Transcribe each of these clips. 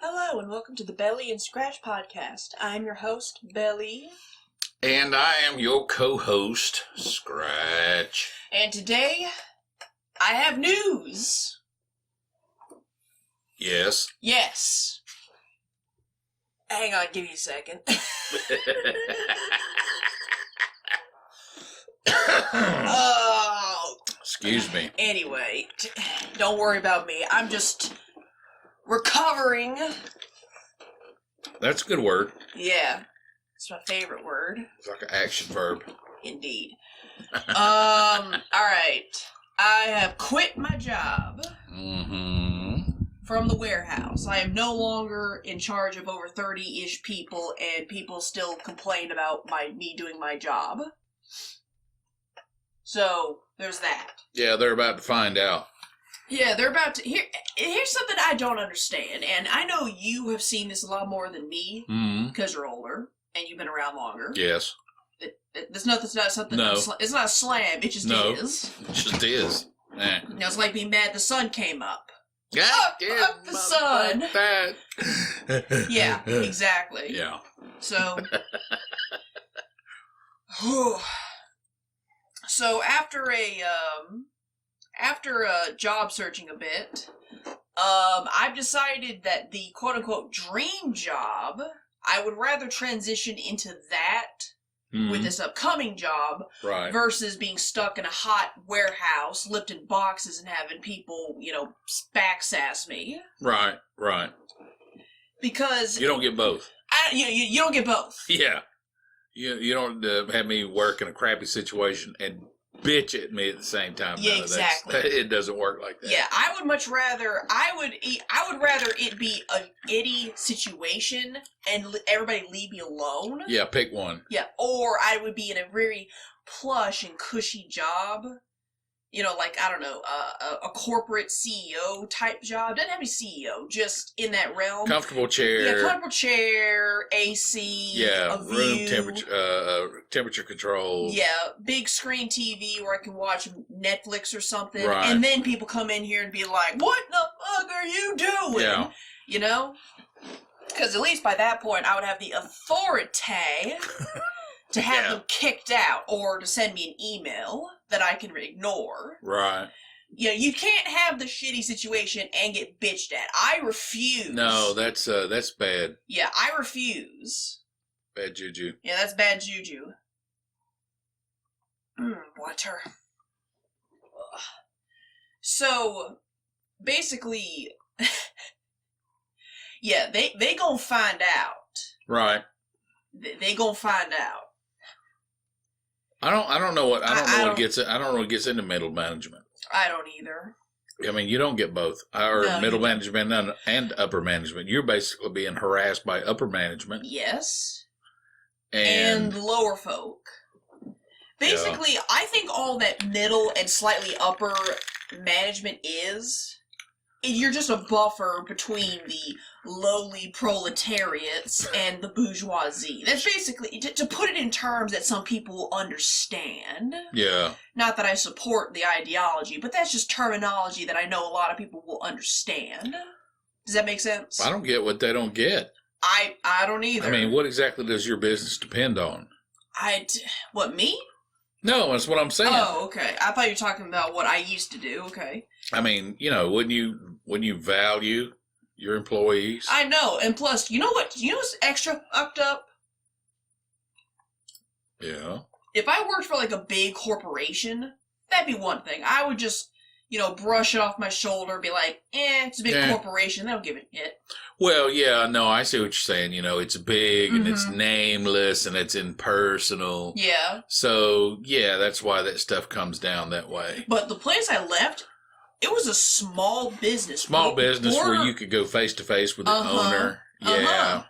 Hello and welcome to the Bel-E and Scratch podcast. I'm your host, Bel-E. And I am your co-host, Scratch. And today, I have news. Yes. Yes. Hang on, give me a second. Oh. Excuse me. Anyway, don't worry about me. I'm just recovering. That's a good word. Yeah. It's my favorite word. It's like an action verb. Indeed. Alright. I have quit my job from the warehouse. I am no longer in charge of over 30-ish people, and people still complain about me doing my job. So, there's that. Yeah, they're about to find out. Yeah, they're about to... Here's something I don't understand, and I know you have seen this a lot more than me, because you're older, and you've been around longer. Yes. It's not something... No. It's not a slam, it just is. It just is. Eh. You know, it's like being mad the sun came up. Up the sun. That. Yeah, exactly. Yeah. So... So after job searching a bit, I've decided that the quote-unquote dream job, I would rather transition into that with this upcoming job versus being stuck in a hot warehouse, lifting boxes and having people, backsass me. Right. Because... You don't get both. You don't get both. Yeah. You don't have me work in a crappy situation and bitch at me at the same time. Yeah, exactly. It doesn't work like that. Yeah, I would much rather. I would rather it be a itty situation and everybody leave me alone. Yeah, pick one. Yeah, or I would be in a very plush and cushy job. Like, I don't know, a corporate CEO type job. Doesn't have to be CEO, just in that realm. Comfortable chair. Yeah, comfortable chair, AC, yeah, a room view. temperature control. Yeah, big screen TV where I can watch Netflix or something. Right. And then people come in here and be like, what the fuck are you doing? Yeah. Because at least by that point, I would have the authority to have them kicked out or to send me an email that I can ignore. Right. You can't have the shitty situation and get bitched at. I refuse. No, that's bad. Yeah, I refuse. Bad juju. Yeah, that's bad juju. Water. So, basically, yeah, they gonna find out. Right. They gonna find out. I don't know what gets into middle management. I don't either. I mean, you don't get both, middle management and upper management. You're basically being harassed by upper management. Yes. And lower folk. Basically, I think all that middle and slightly upper management is, you're just a buffer between the lowly proletariats and the bourgeoisie. That's basically, to put it in terms that some people will understand. Yeah. Not that I support the ideology, but that's just terminology that I know a lot of people will understand. Does that make sense? I don't get what they don't get. I don't either. I mean, what exactly does your business depend on? What, me? No, that's what I'm saying. Oh, okay. I thought you were talking about what I used to do. Okay. I mean, wouldn't you value your employees? I know, and plus, you know what's extra fucked up? Yeah. If I worked for like a big corporation, that'd be one thing. I would just, brush it off my shoulder, be like, it's a big corporation, they don't give a shit. Well, yeah, no, I see what you're saying. It's big and it's nameless and it's impersonal. Yeah. So, yeah, that's why that stuff comes down that way. But the place I left, it was a small business. Small business where you could go face to face with the owner. Yeah.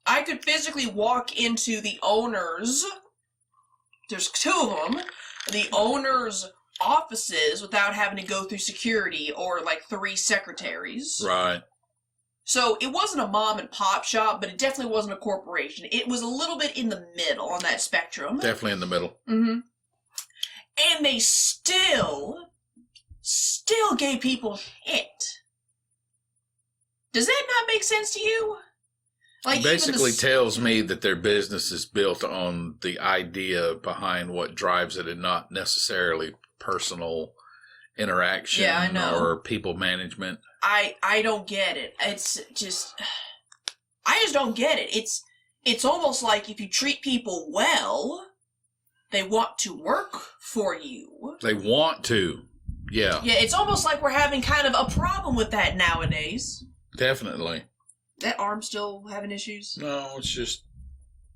I could physically walk into the owner's, there's two of them, the owner's offices without having to go through security or like 3 secretaries. Right. So it wasn't a mom and pop shop, but it definitely wasn't a corporation. It was a little bit in the middle on that spectrum. Definitely in the middle. Mm-hmm. And they still gave people shit. Does that not make sense to you? Like, it basically tells me that their business is built on the idea behind what drives it and not necessarily personal interaction or people management. I don't get it. I just don't get it. It's almost like if you treat people well, they want to work for you. They want to. Yeah. Yeah, it's almost like we're having kind of a problem with that nowadays. Definitely. That arm still having issues? No, it's just,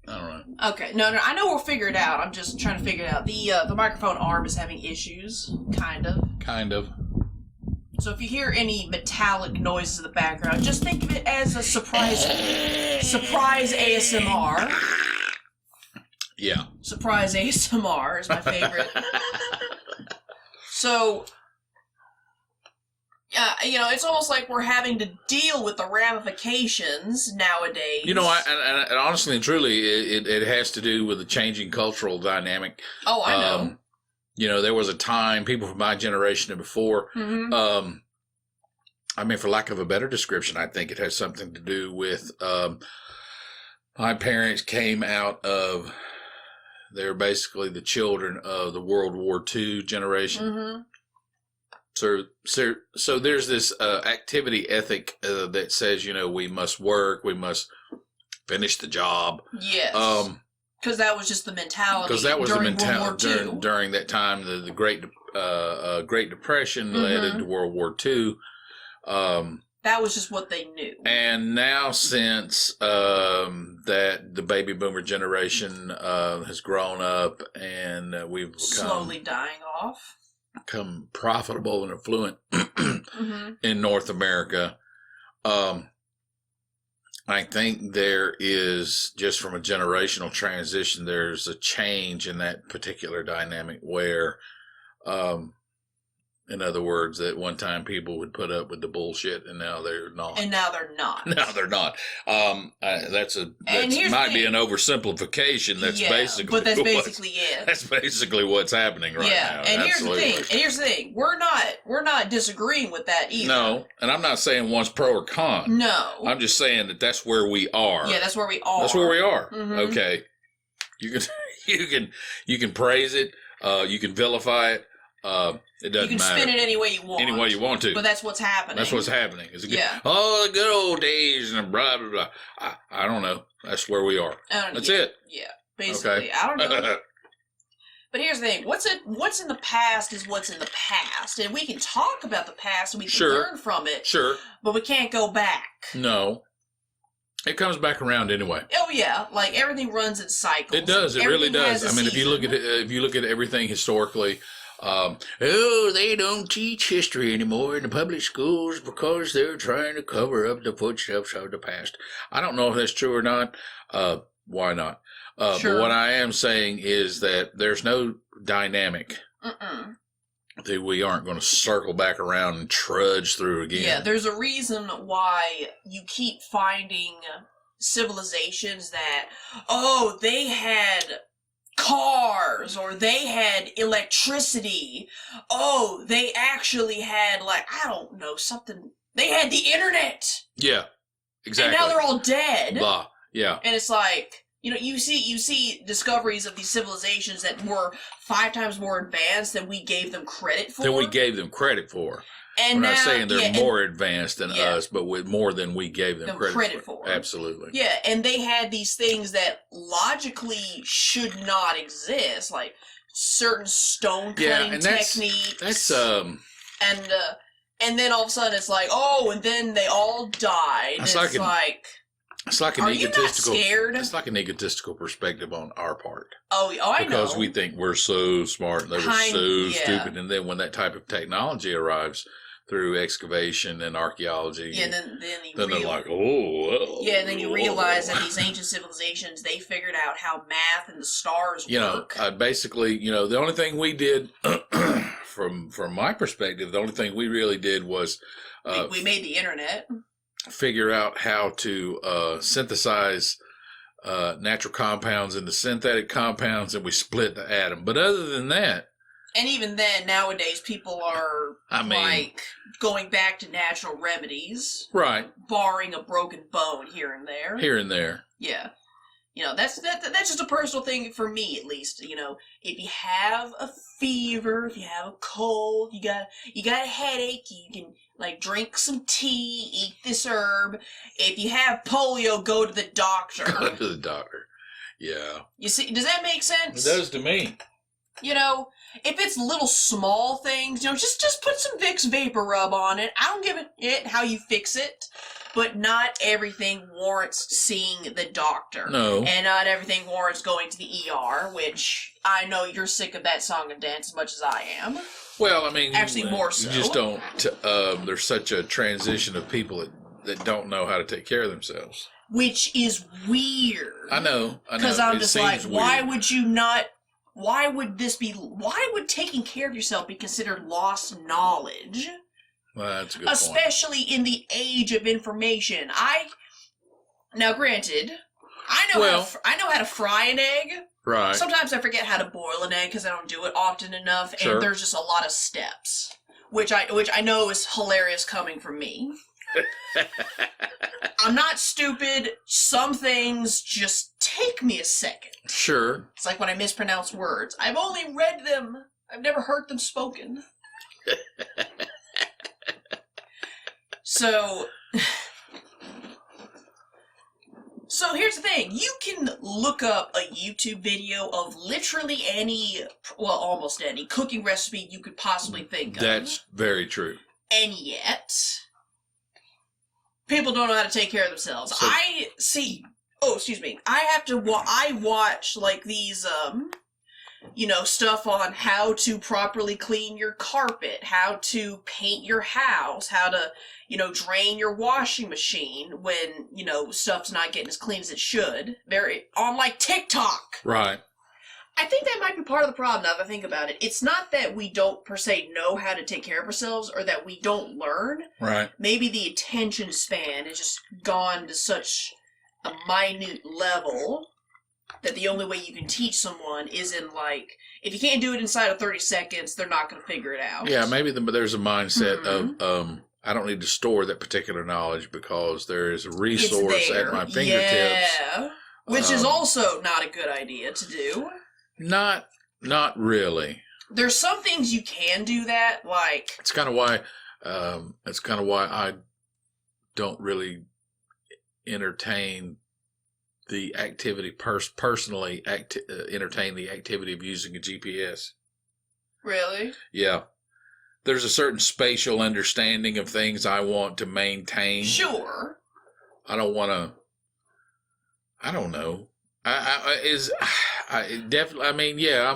I don't know. Okay, no, I know we'll figure it out. I'm just trying to figure it out. The microphone arm is having issues, kind of. Kind of. So if you hear any metallic noises in the background, just think of it as a surprise ASMR. Yeah. Surprise ASMR is my favorite. So, it's almost like we're having to deal with the ramifications nowadays. And honestly and truly, it has to do with the changing cultural dynamic. Oh, I know. There was a time, people from my generation and before, for lack of a better description, I think it has something to do with my parents came out of, they're basically the children of the World War II generation. Mm-hmm. So there's this activity ethic that says, we must work, we must finish the job. Yes. Because that was just the mentality. Because that was the mentality during that time. The Great Depression led into World War II. That was just what they knew. And now, since that the baby boomer generation has grown up and we've become slowly dying off, become profitable and affluent in North America, I think there is, just from a generational transition, there's a change in that particular dynamic where, in other words, at one time people would put up with the bullshit and now they're not. Now they're not. That might be an oversimplification. That's basically it. That's basically what's happening right now. And here's the thing. We're not disagreeing with that either. No, and I'm not saying one's pro or con. No. I'm just saying that that's where we are. Yeah, that's where we are. That's where we are. Mm-hmm. Okay. You can praise it, you can vilify it. It doesn't matter. You can spin it any way you want. Any way you want to. But that's what's happening. That's what's happening. The good old days and blah, blah, blah. I don't know. That's where we are. That's it. Yeah, basically. Okay. I don't know. But here's the thing. What's in the past is what's in the past. And we can talk about the past and we can learn from it. Sure. But we can't go back. No. It comes back around anyway. Oh yeah, like everything runs in cycles. It does. It really does. I mean, if you look at everything historically, they don't teach history anymore in the public schools because they're trying to cover up the footsteps of the past. I don't know if that's true or not. Why not? Sure. But what I am saying is that there's no dynamic that we aren't going to circle back around and trudge through again. Yeah, there's a reason why you keep finding civilizations that, they had cars, or they had electricity. Oh, they actually had, something. They had the internet. Yeah, exactly. And now they're all dead. Blah. Yeah. And it's like, you see discoveries of these civilizations that were 5 times more advanced than we gave them credit for. And we're not saying they're more advanced than us, but with more than we gave them credit for. Absolutely. Yeah, and they had these things that logically should not exist, like certain stone cutting techniques. And then all of a sudden it's like, and then they all died. It's like an are you not scared? It's like an egotistical perspective on our part. I know. Because we think we're so smart and they were so stupid. And then when that type of technology arrives through excavation and archaeology, then they're like, well. Yeah, and then you realize that these ancient civilizations, they figured out how math and the stars work. Basically, the only thing we did, from my perspective, the only thing we really did was we made the internet. Figure out how to synthesize natural compounds into synthetic compounds, and we split the atom. But other than that, And even then, nowadays, people are, going back to natural remedies. Right. Barring a broken bone here and there. Here and there. Yeah. That's just a personal thing for me, at least. If you have a fever, if you have a cold, you got a headache, you can, drink some tea, eat this herb. If you have polio, go to the doctor. Go to the doctor. Yeah. You see, does that make sense? It does to me. If it's little small things, just put some Vicks Vapor Rub on it. I don't give it how you fix it, but not everything warrants seeing the doctor. No. And not everything warrants going to the ER, which I know you're sick of that song and dance as much as I am. Well, actually more so. You just don't, there's such a transition of people that don't know how to take care of themselves. Which is weird. I know. Because I'm just like, why weird. would you not... Why would taking care of yourself be considered lost knowledge? Well, that's a good Especially point. in the age of information. Now granted, I know how to fry an egg. Right. Sometimes I forget how to boil an egg because I don't do it often enough, Sure. and there's just a lot of steps, which I know is hilarious coming from me. I'm not stupid. Some things just take me a second. Sure. It's like when I mispronounce words. I've only read them. I've never heard them spoken. So here's the thing. You can look up a YouTube video of literally almost any cooking recipe you could possibly think of. That's very true. And yet, people don't know how to take care of themselves. I watch these stuff on how to properly clean your carpet, how to paint your house, how to drain your washing machine when stuff's not getting as clean as it should. On TikTok. Right. I think that might be part of the problem now that I think about it. It's not that we don't per se know how to take care of ourselves or that we don't learn. Right. Maybe the attention span has just gone to such a minute level that the only way you can teach someone is in if you can't do it inside of 30 seconds, they're not going to figure it out. Yeah, maybe there's a mindset of I don't need to store that particular knowledge because there is a resource at my fingertips. Yeah, which is also not a good idea to do. Not really. There's some things you can do that, It's kind of why I don't really entertain the activity personally. Entertain the activity of using a GPS. Really? Yeah. There's a certain spatial understanding of things I want to maintain. Sure. I don't want to. I don't know. I'm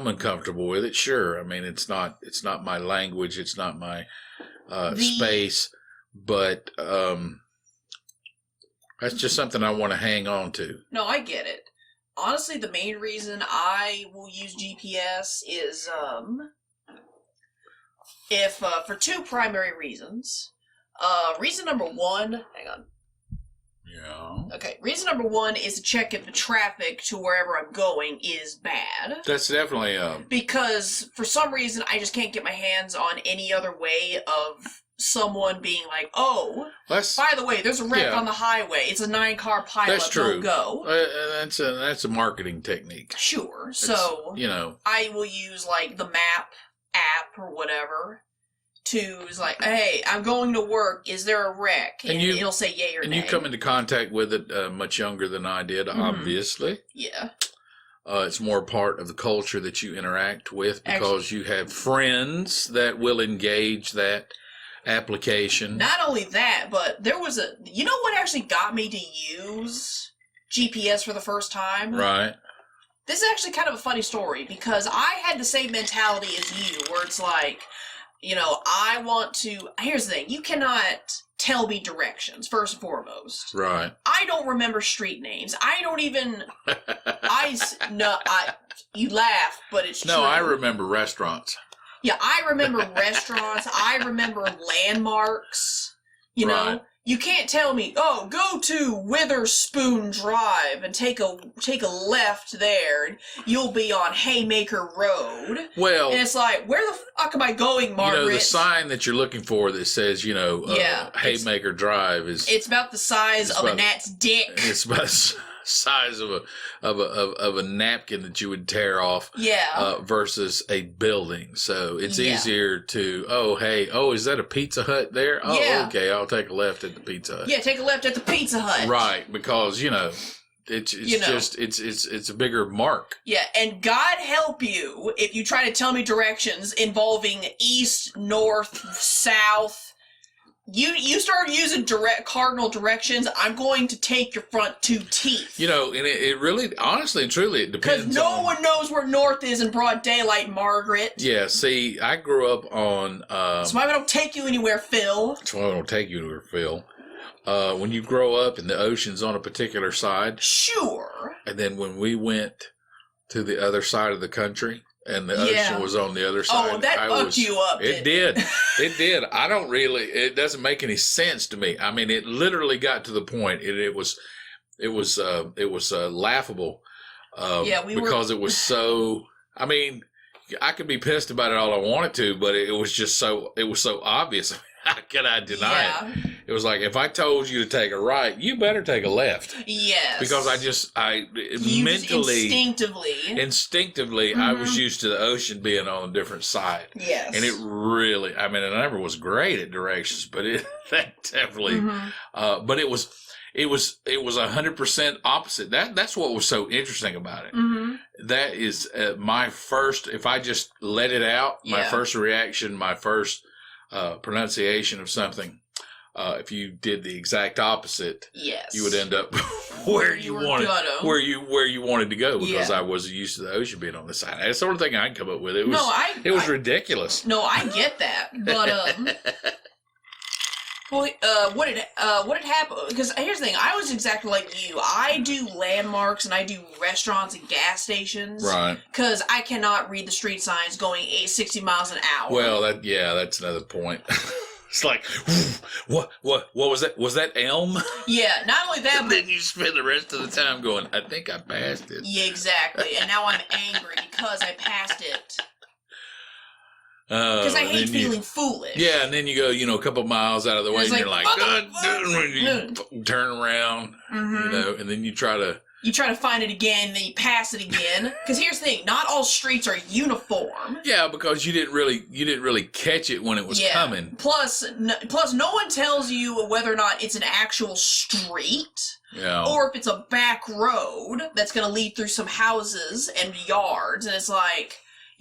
uncomfortable with it. Sure. It's not my language. It's not my space. But that's just something I want to hang on to. No, I get it. Honestly, the main reason I will use GPS is for two primary reasons. Reason number one, hang on. Yeah. Okay, reason number one is to check if the traffic to wherever I'm going is bad. That's definitely because for some reason I just can't get my hands on any other way of someone being like, oh, by the way, there's a wreck on the highway. It's a 9-car pileup. That's true. Don't go. That's a marketing technique. Sure. It's, so I will use the map app or whatever to hey, I'm going to work. Is there a wreck? And it'll say yay or nay. And you come into contact with it much younger than I did, obviously. Yeah. It's more part of the culture that you interact with because you have friends that will engage that application. Not only that, but there was what actually got me to use GPS for the first time? Right. This is actually kind of a funny story because I had the same mentality as you where it's I want to... Here's the thing. You cannot tell me directions, first and foremost. Right. I don't remember street names. I don't even... You laugh, but it's true. No, I remember restaurants. Yeah, I remember restaurants. I remember landmarks. You know, You can't tell me, oh, go to Witherspoon Drive and take a left there, and you'll be on Haymaker Road. Well, and it's like, where the fuck am I going, Margaret? You know, the sign that you're looking for that says, Haymaker Drive is. It's about the size of a gnat's dick. It's about the size of a napkin that you would tear off. Yeah. Versus a building, so it's easier to. Is that a Pizza Hut there? Oh, yeah. Okay, I'll take a left at the Pizza Hut. Yeah, take a left at the Pizza Hut. Right, because it's a bigger mark. Yeah, and God help you if you try to tell me directions involving east, north, south. You start using cardinal directions, I'm going to take your front 2 teeth. And it really, honestly and truly, it depends. Because no one knows where north is in broad daylight, Margaret. Yeah, see, I grew up on. That's why I don't take you anywhere, Phil. That's why I don't take you anywhere, Phil. When you grow up and the ocean's on a particular side. Sure. And then when we went to the other side of the country. And the ocean was on the other side. Oh, that fucked you up. It did. It did. It doesn't make any sense to me. I mean, it literally got to the point. It was laughable. Because it was so. I mean, I could be pissed about it all I wanted to, but it was so obvious. How could I deny it? It was like, if I told you to take a right, you better take a left. Yes. Because instinctively, I was used to the ocean being on a different side. Yes. And it really, I never was great at directions, but that definitely, but it was 100% opposite. That's what was so interesting about it. Mm-hmm. That is my first, if I just let it out, my first reaction, my first pronunciation of something. If you did the exact opposite, you would end up where you wanted to go, because I wasn't used to the ocean being on the side. That's the sort of thing I can come up with. It was ridiculous. No, I get that, but what had happened? Because here's the thing: I was exactly like you. I do landmarks and I do restaurants and gas stations, right? Because I cannot read the street signs going 60 miles an hour. Well, that's another point. It's like, what was that? Was that elm? Yeah, not only that, but then you spend the rest of the time going, I think I passed it. Yeah, exactly. And now I'm angry because I passed it. Because I hate feeling foolish. Yeah, and then you go, a couple miles out of the way, and you're like, you turn around, and then you try to find it again, then you pass it again. Because here's the thing: not all streets are uniform. Yeah, because you didn't really catch it when it was coming. Plus, no one tells you whether or not it's an actual street, or if it's a back road that's going to lead through some houses and yards. And it's like,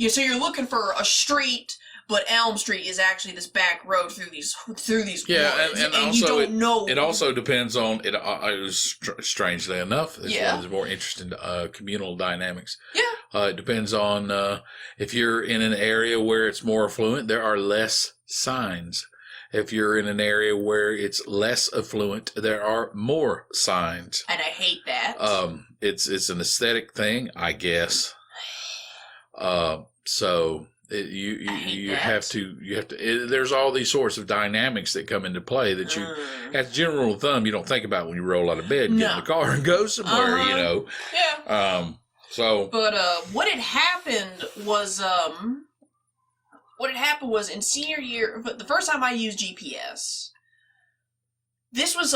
so you're looking for a street, but Elm Street is actually this back road through these woods. And also, you don't know. It also depends on it. Strangely enough, it's one of the more interesting communal dynamics. Yeah, it depends on if you're in an area where it's more affluent, there are less signs. If you're in an area where it's less affluent, there are more signs. And I hate that. It's an aesthetic thing, I guess. So. You have to there's all these sorts of dynamics that come into play that you, as a general rule of thumb, you don't think about when you roll out of bed and get in the car and go somewhere, Yeah. But what had happened was in senior year, but the first time I used GPS, this was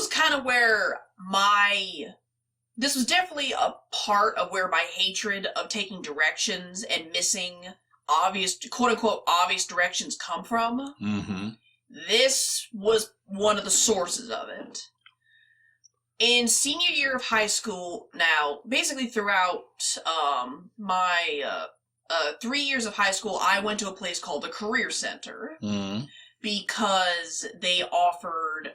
kind of where this was definitely a part of where my hatred of taking directions and missing obvious, quote-unquote, obvious directions come from. Mm-hmm. This was one of the sources of it. In senior year of high school, now, basically throughout my 3 years of high school, I went to a place called the Career Center. Mm-hmm. Because they offered...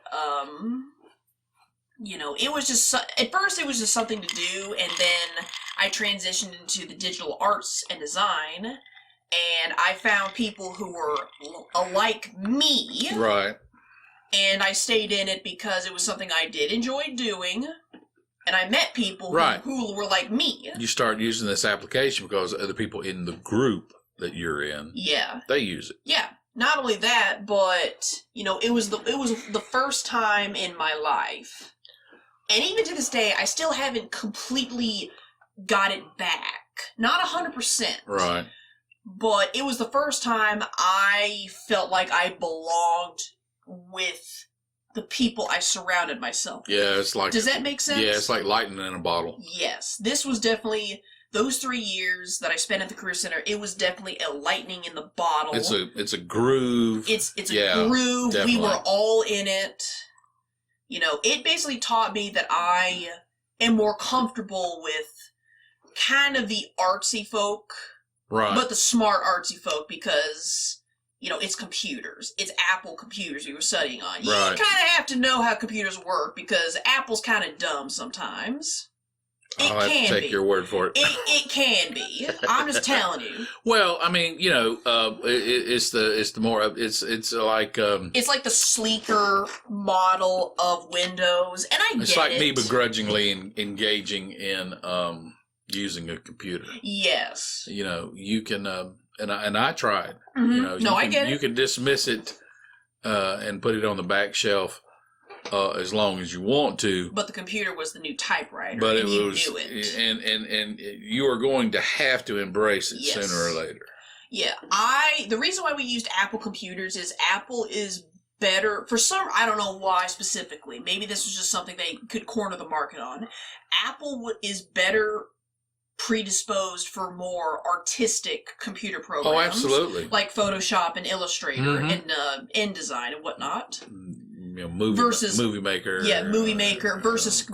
it was just, at first it was just something to do, and then I transitioned into the digital arts and design, and I found people who were like me. Right. And I stayed in it because it was something I did enjoy doing, and I met people who were like me. You start using this application because other people in the group that you're in, they use it. Yeah. not only that, but, you know, it was the first time in my life, and even to this day, I still haven't completely got it back. Not 100%. Right. But it was the first time I felt like I belonged with the people I surrounded myself with. Yeah, it's like... Does that make sense? Yeah, it's like lightning in a bottle. Yes. This was definitely... Those 3 years that I spent at the Career Center, it was definitely a lightning in the bottle. It's a groove. It's a groove. Definitely. We were all in it. You know, it basically taught me that I am more comfortable with kind of the artsy folk. Right. But the smart artsy folk, because, you know, it's computers. It's Apple computers we were studying on. You kind of have to know how computers work, because Apple's kind of dumb sometimes. I'll have to take your word for it. It can be. I'm just telling you. Well, I mean, you know, it's like it's like the sleeker model of Windows, and I get it. It's like me begrudgingly engaging in using a computer. Yes. You know, you can, and I tried. Mm-hmm. You know, I get it. You can dismiss it and put it on the back shelf. As long as you want to, but the computer was the new typewriter, but and you knew it. And you are going to have to embrace it sooner or later. Yeah, the reason why we used Apple computers is Apple is better for some. I don't know why specifically. Maybe this was just something they could corner the market on. Apple is better predisposed for more artistic computer programs. Oh, absolutely. Like Photoshop and Illustrator and InDesign and whatnot. You know, movie maker. Yeah, movie maker versus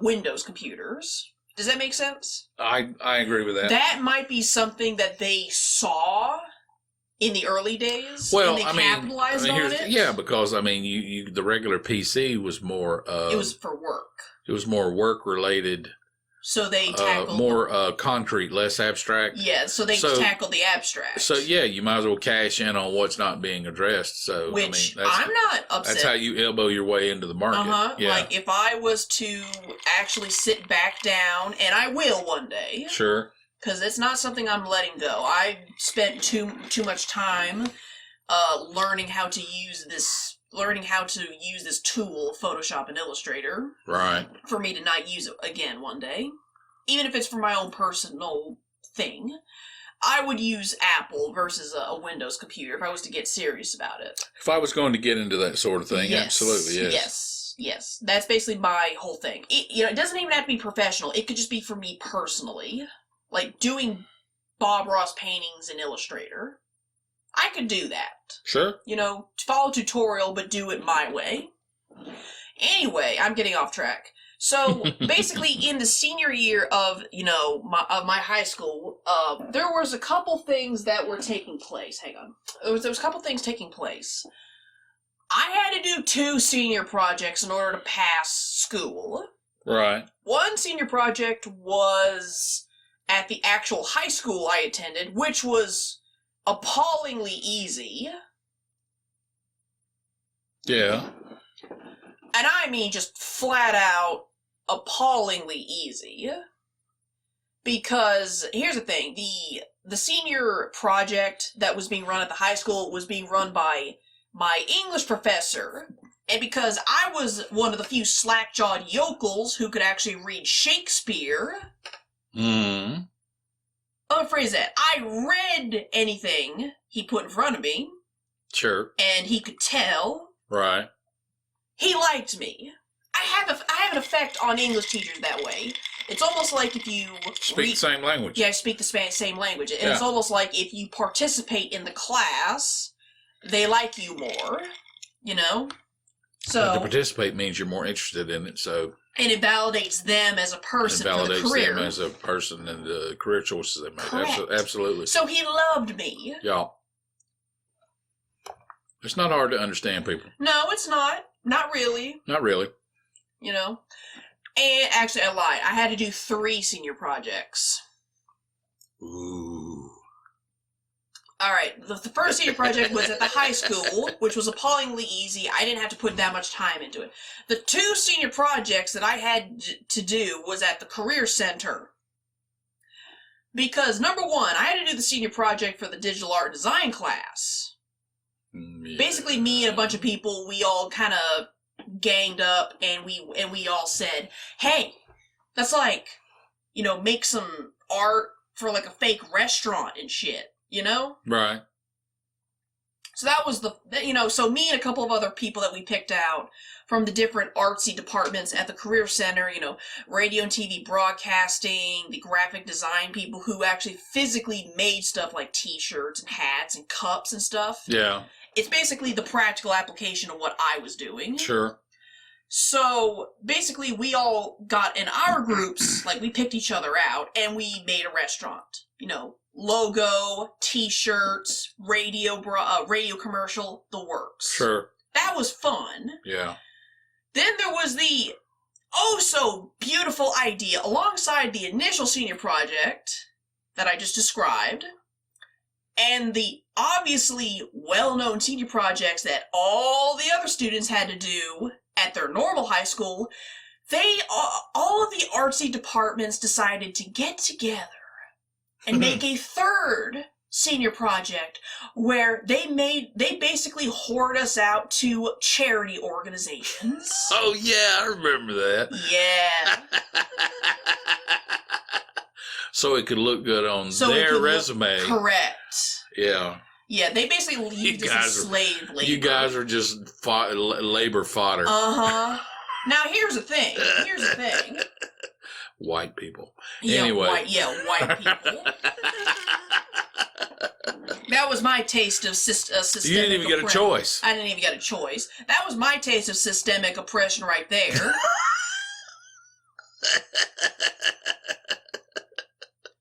Windows computers. Does that make sense? I agree with that. That might be something that they saw in the early days. Well, and they capitalized on it. Yeah, because I mean, you the regular PC was more. It was for work. It was more work related. So they tackled more concrete, less abstract. Yeah, so they tackled the abstract. So yeah, you might as well cash in on what's not being addressed. So which I mean, I'm not upset. That's how you elbow your way into the market. Yeah. Like if I was to actually sit back down, and I will one day. Sure. Because it's not something I'm letting go. I spent too much time learning how to use this tool, Photoshop and Illustrator. Right. For me to not use it again one day. Even if it's for my own personal thing. I would use Apple versus a Windows computer if I was to get serious about it. If I was going to get into that sort of thing, absolutely, yes. Yes. That's basically my whole thing. It doesn't even have to be professional. It could just be for me personally. Like doing Bob Ross paintings in Illustrator. I could do that. Sure. You know, follow tutorial, but do it my way. Anyway, I'm getting off track. So, basically, in the senior year of, my high school, there was a couple things that were taking place. Hang on. There was a couple things taking place. I had to do 2 senior projects in order to pass school. Right. One senior project was at the actual high school I attended, which was appallingly easy. Yeah. And I mean just flat out appallingly easy. Because here's the thing, the senior project that was being run at the high school was being run by my English professor. And because I was one of the few slack-jawed yokels who could actually read Shakespeare... Mm. I'll rephrase that. I read anything he put in front of me. Sure. And he could tell. Right. He liked me. I have an effect on English teachers that way. It's almost like if you... Speak the same language. Yeah, I speak the same language. And it's almost like if you participate in the class, they like you more. You know? So... to participate means you're more interested in it, so... And it validates them as a person for the career. It validates them as a person and the career choices they make. Correct. Absolutely. So he loved me. Yeah. It's not hard to understand people. No, it's not. Not really. Not really. You know? And actually, I lied. I had to do 3 senior projects. Ooh. All right. The first senior project was at the high school, which was appallingly easy. I didn't have to put that much time into it. The 2 senior projects that I had to do was at the Career Center. Because, number one, I had to do the senior project for the digital art design class. Yeah. Basically, me and a bunch of people, we all kind of ganged up, and we all said, hey, let's, like, you know, make some art for, like, a fake restaurant and shit, you know? Right. So that was so me and a couple of other people that we picked out from the different artsy departments at the Career Center, you know, radio and TV broadcasting, the graphic design people who actually physically made stuff like t-shirts and hats and cups and stuff. Yeah. It's basically the practical application of what I was doing. Sure. So basically we all got in our groups, like we picked each other out and we made a restaurant, you know. Logo, t-shirts, radio commercial, the works. Sure. That was fun. Yeah. Then there was the so beautiful idea alongside the initial senior project that I just described and the obviously well-known senior projects that all the other students had to do at their normal high school. All of the artsy departments decided to get together and make a third senior project where they basically hoard us out to charity organizations. Oh, yeah, I remember that. Yeah. So it could look good on their resume. Correct. Yeah. Yeah, they basically used us as slave labor. You guys are just labor fodder. Uh-huh. Now, here's the thing. White people. Yeah, anyway. White people. That was my taste of systemic You didn't even get a choice. I didn't even get a choice. That was my taste of systemic oppression right there.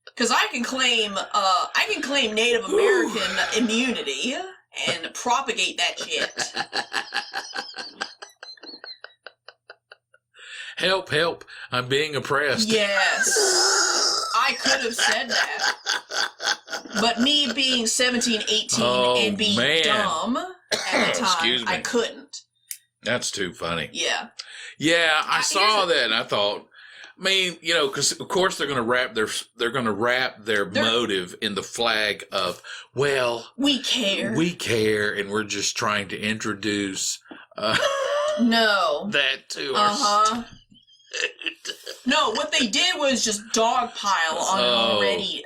Because I can claim Native American immunity and propagate that shit. Help, help. I'm being oppressed. Yes. I could have said that. But me being 17, 18, and being dumb at the time, I couldn't. That's too funny. Yeah. Yeah, I saw that and I thought, I mean, you know, because of course they're going to wrap their motive in the flag of, well, we care, and we're just trying to introduce no that to our No, what they did was just dogpile on an already,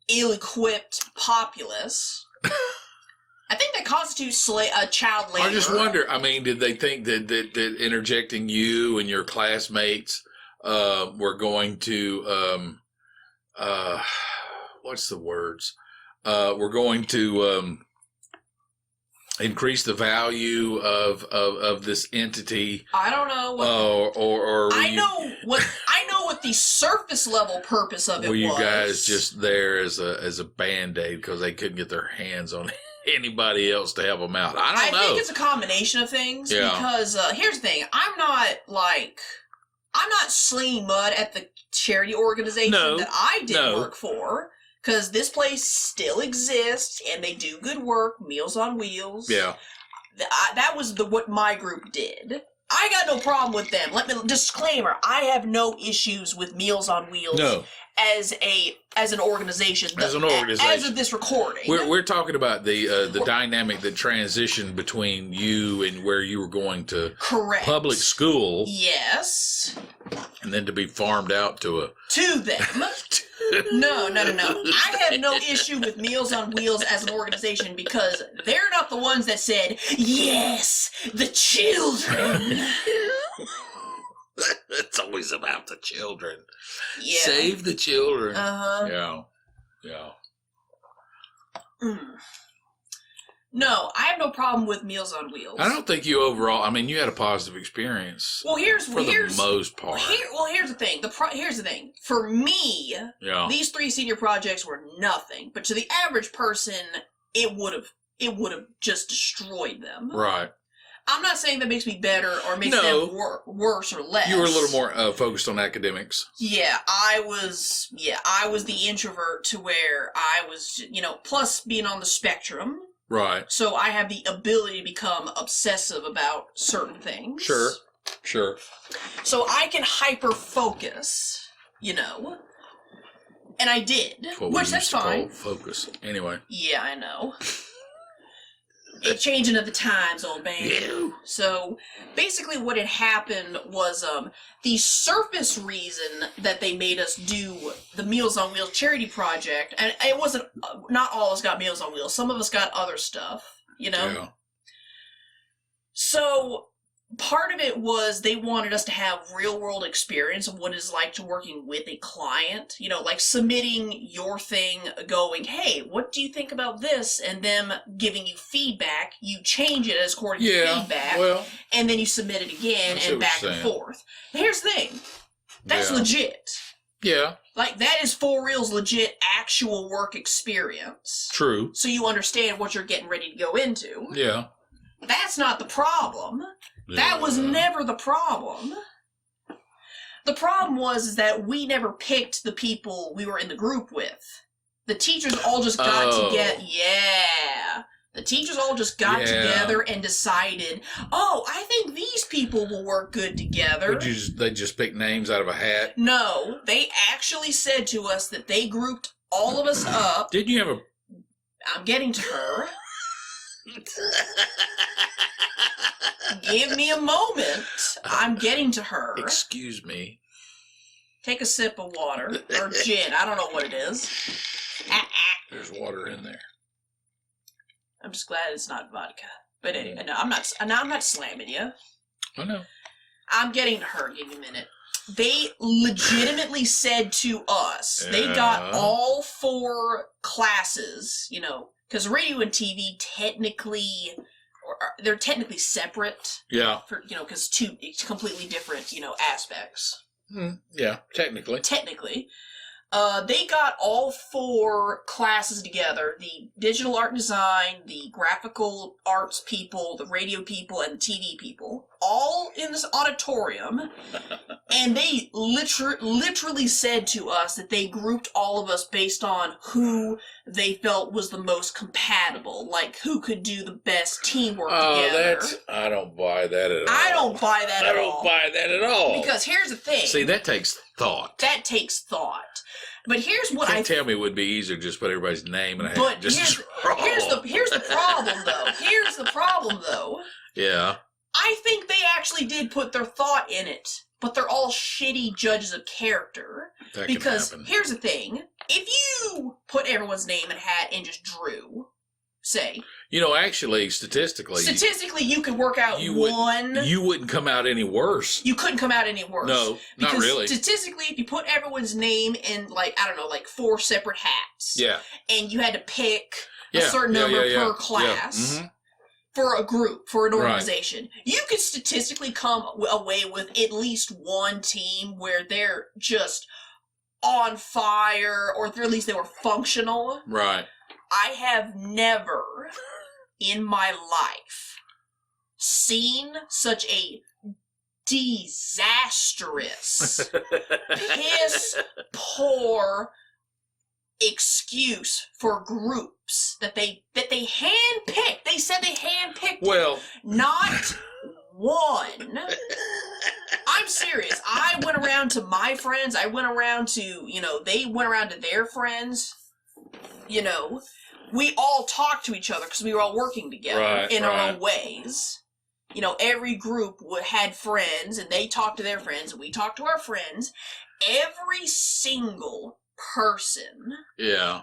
ill-equipped populace. I think that constitutes child labor. I just wonder, I mean, did they think that interjecting you and your classmates were going to, what's the words? We're going to increase the value of this entity. I don't know what. I know what the surface level purpose of it was. Were you guys just there as a Band-Aid because they couldn't get their hands on anybody else to help them out? I don't know. I think it's a combination of things. Yeah. Because here's the thing: I'm not slinging mud at the charity organization that I did work for. Because this place still exists, and they do good work, Meals on Wheels. Yeah. That was what my group did. I got no problem with them. Disclaimer, I have no issues with Meals on Wheels as an organization. As of this recording. We're talking about the dynamic that transitioned between you and where you were going to public school. Yes. And then to be farmed out to them. No. I have no issue with Meals on Wheels as an organization because they're not the ones that said, yes, the children. It's always about the children. Yeah. Save the children. Uh-huh. Yeah. No, I have no problem with Meals on Wheels. I don't think you overall, I mean, you had a positive experience. Well, here's the most part. Here's the thing. Here's the thing. For me, these 3 senior projects were nothing. But to the average person, it would have just destroyed them. Right. I'm not saying that makes me better or makes them worse or less. You were a little more focused on academics. Yeah, I was the introvert to where I was, plus being on the spectrum. Right. So I have the ability to become obsessive about certain things. Sure. So I can hyper focus, And I did, That's what which we that's used to fine. call focus. Anyway. Yeah, I know. It's changing of the times, old man. Yeah. So basically what had happened was the surface reason that they made us do the Meals on Wheels charity project, and it wasn't, not all of us got Meals on Wheels. Some of us got other stuff, you know? Yeah. So part of it was they wanted us to have real world experience of what it's like to working with a client, you know, like submitting your thing, going, hey, what do you think about this? And them giving you feedback. You change it as according to feedback, well, and then you submit it again and back and forth. But here's the thing. That's legit. Yeah. Like, that is for real's legit actual work experience. True. So you understand what you're getting ready to go into. Yeah. That's not the problem. That was never the problem. The problem was that we never picked the people we were in the group with. The teachers all just got together. Yeah. The teachers all just got together and decided, oh, I think these people will work good together. They just pick names out of a hat? No. They actually said to us that they grouped all of us up. Didn't you have a... I'm getting to her. Give me a moment. I'm getting to her. Excuse me. Take a sip of water. Or gin. I don't know what it is. There's water in there. I'm just glad it's not vodka. But anyway, no, I'm not slamming you. I know. I'm getting to her. Give me a minute. They legitimately said to us, they got all 4 classes, you know, because radio and TV technically... they're technically separate. Yeah. For, you know, because it's completely different, you know, aspects. Yeah, technically. Technically. They got all 4 classes together, the digital art and design, the graphical arts people, the radio people, and the TV people, all in this auditorium, and they literally said to us that they grouped all of us based on who they felt was the most compatible, like who could do the best teamwork together. I don't buy that at all. I don't buy that at all. I don't buy that at all. Because here's the thing. See, that takes thought. That takes thought. But here's what you can't tell me it would be easier just put everybody's name and but just here's the problem though. Here's the problem though. Yeah. I think they actually did put their thought in it, but they're all shitty judges of character. That because can happen. Here's the thing: if you put everyone's name in a hat and just drew, say, you know, actually, statistically, you could work out one. You wouldn't come out any worse. You couldn't come out any worse. No, not really. Statistically, if you put everyone's name in, like, I don't know, like 4 separate hats. Yeah. And you had to pick a certain number per class. Yeah. For a group, for an organization, you could statistically come away with at least one team where they're just on fire, or at least they were functional. Right. I have never in my life seen such a disastrous, piss poor excuse for groups that they handpicked. They said they handpicked. Well, not one. I'm serious. I went around to my friends. I went around to, you know, they went around to their friends. You know, we all talked to each other because we were all working together in our own ways. You know, every group had friends, and they talked to their friends, and we talked to our friends. Every single person. Yeah.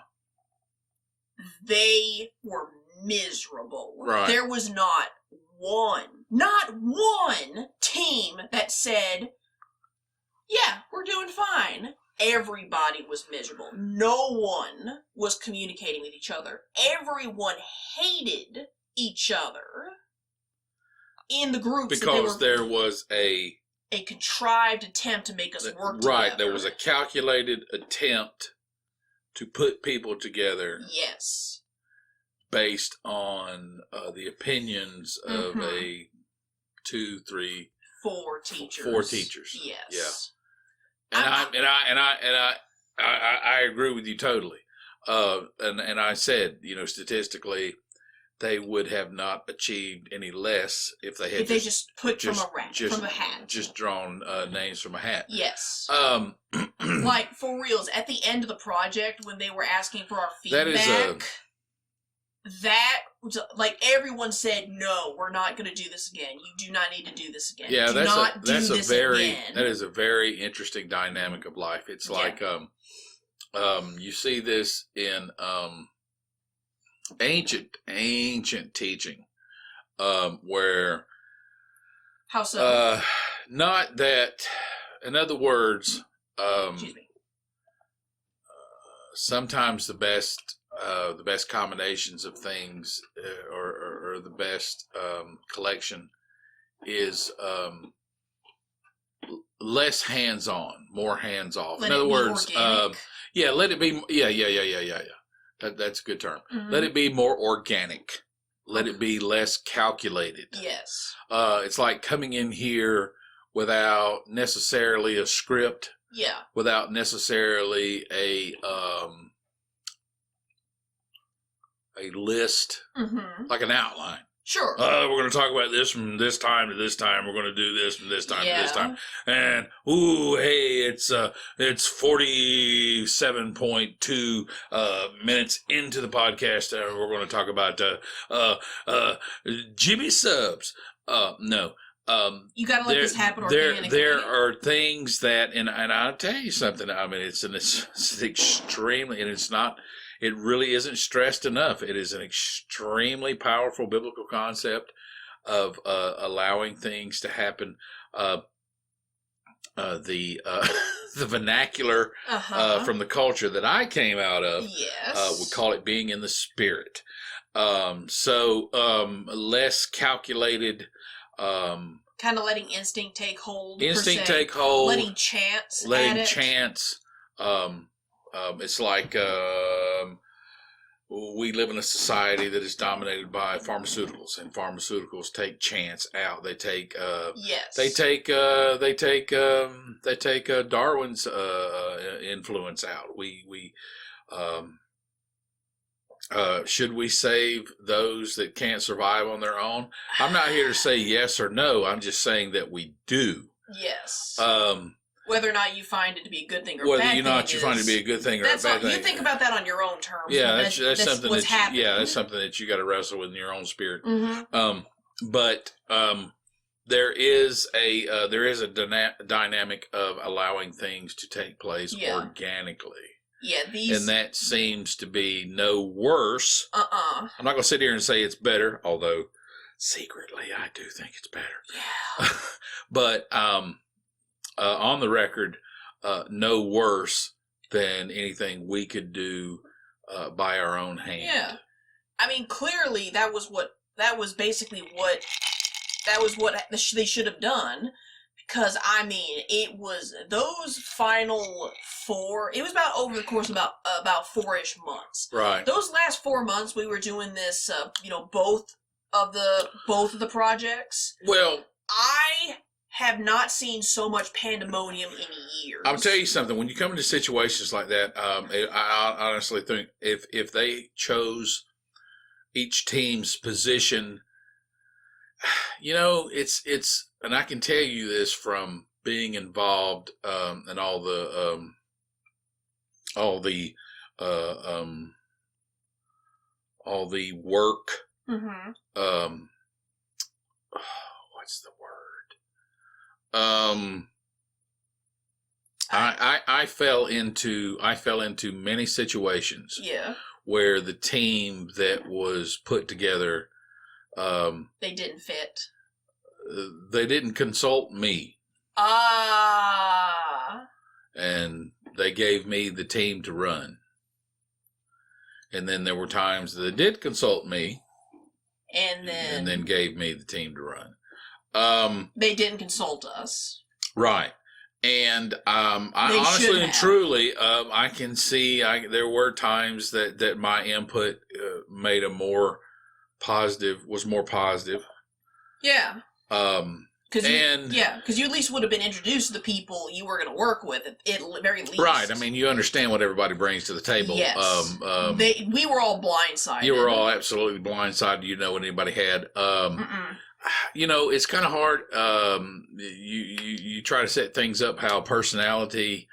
They were miserable. Right. There was not one team that said, yeah, we're doing fine. Everybody was miserable. No one was communicating with each other. Everyone hated each other in the groups. Because there was a contrived attempt to make us work together. Right, there was a calculated attempt to put people together. Yes. Based on the opinions of 2, 3, 4 teachers. 4 teachers. Yes. Yeah. I agree with you totally. And I said, you know, statistically, they would have not achieved any less if they had just put from a hat. Just drawn names from a hat. Yes. Like, for reals, at the end of the project, when they were asking for our feedback, that was, like, everyone said, no, we're not going to do this again. You do not need to do this again. Yeah, that is a very interesting dynamic of life. It's like, you see this in ancient teaching, where how so? Not that, in other words, Excuse me. Sometimes the best combinations of things, or the best collection, is less hands-on, more hands-off. In other words, let it be. Yeah. That's a good term. Mm-hmm. Let it be more organic. Let it be less calculated. Yes. It's like coming in here without necessarily a script. Yeah. Without necessarily a list, like an outline. Sure. We're going to talk about this from this time to this time. We're going to do this from this time to this time. And, it's 47.2 minutes into the podcast. We're going to talk about Jimmy Subs. No. You got to let this happen organically. There are things that, and I'll tell you something. I mean, it's extremely, and it's not. It really isn't stressed enough. It is an extremely powerful biblical concept of allowing things to happen. The vernacular from the culture that I came out of, would call it being in the spirit. So less calculated. Kind of letting instinct take hold. Letting chance. It's like we live in a society that is dominated by pharmaceuticals, and pharmaceuticals take chance out. They take Darwin's influence out. We should we save those that can't survive on their own? I'm not here to say yes or no. I'm just saying that we do. Yes. Whether or not you find it to be a good thing or a bad thing. Whether or not you find it to be a good thing or a bad thing. You think about that on your own terms. Yeah, that's something what's happening. Yeah, that's something that you got to wrestle with in your own spirit. Mm-hmm. But there is a dynamic of allowing things to take place organically. Yeah, and that seems to be no worse. I'm not going to sit here and say it's better, although secretly I do think it's better. Yeah. But on the record, no worse than anything we could do by our own hand. Yeah, I mean, clearly that was basically what they should have done. Because, I mean, it was those final 4, it was about over the course of about 4-ish months. Right. Those last 4 months we were doing this, both of the projects. Well, I have not seen so much pandemonium in years. I'll tell you something. When you come into situations like that, I honestly think if they chose each team's position, it's and I can tell you this from being involved in all the work. Mm-hmm. What's the word? I fell into many situations. Yeah. Where the team that was put together, they didn't fit. They didn't consult me. And they gave me the team to run. And then there were times that they did consult me. And then gave me the team to run. They didn't consult us. Right. And I honestly and truly, I can see there were times that my input was more positive. Yeah. Because you at least would have been introduced to the people you were going to work with at the very least. Right. I mean, you understand what everybody brings to the table. Yes. We were all blindsided. You were all absolutely blindsided. You know what anybody had. You know, it's kind of hard. You try to set things up how personality.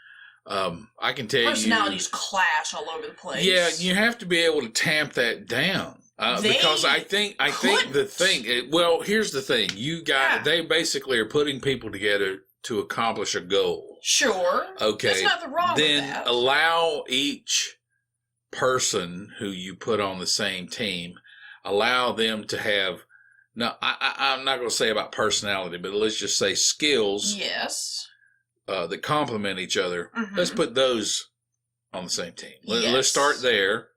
I can tell personalities clash all over the place. Yeah, you have to be able to tamp that down. Because I think the thing. Well, here's the thing. They basically are putting people together to accomplish a goal. Sure. Okay. There's nothing wrong with that. Then allow each person who you put on the same team, allow them to have. Now, I'm not going to say about personality, but let's just say skills. Yes. That complement each other. Mm-hmm. Let's put those on the same team. Yes. Let's start there.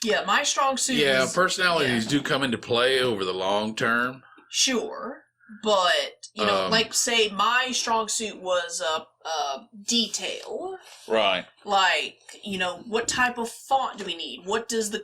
Yeah, my strong suit. Yeah, personalities do come into play over the long term. Sure, but like say my strong suit was detail. Right. Like what type of font do we need? What does the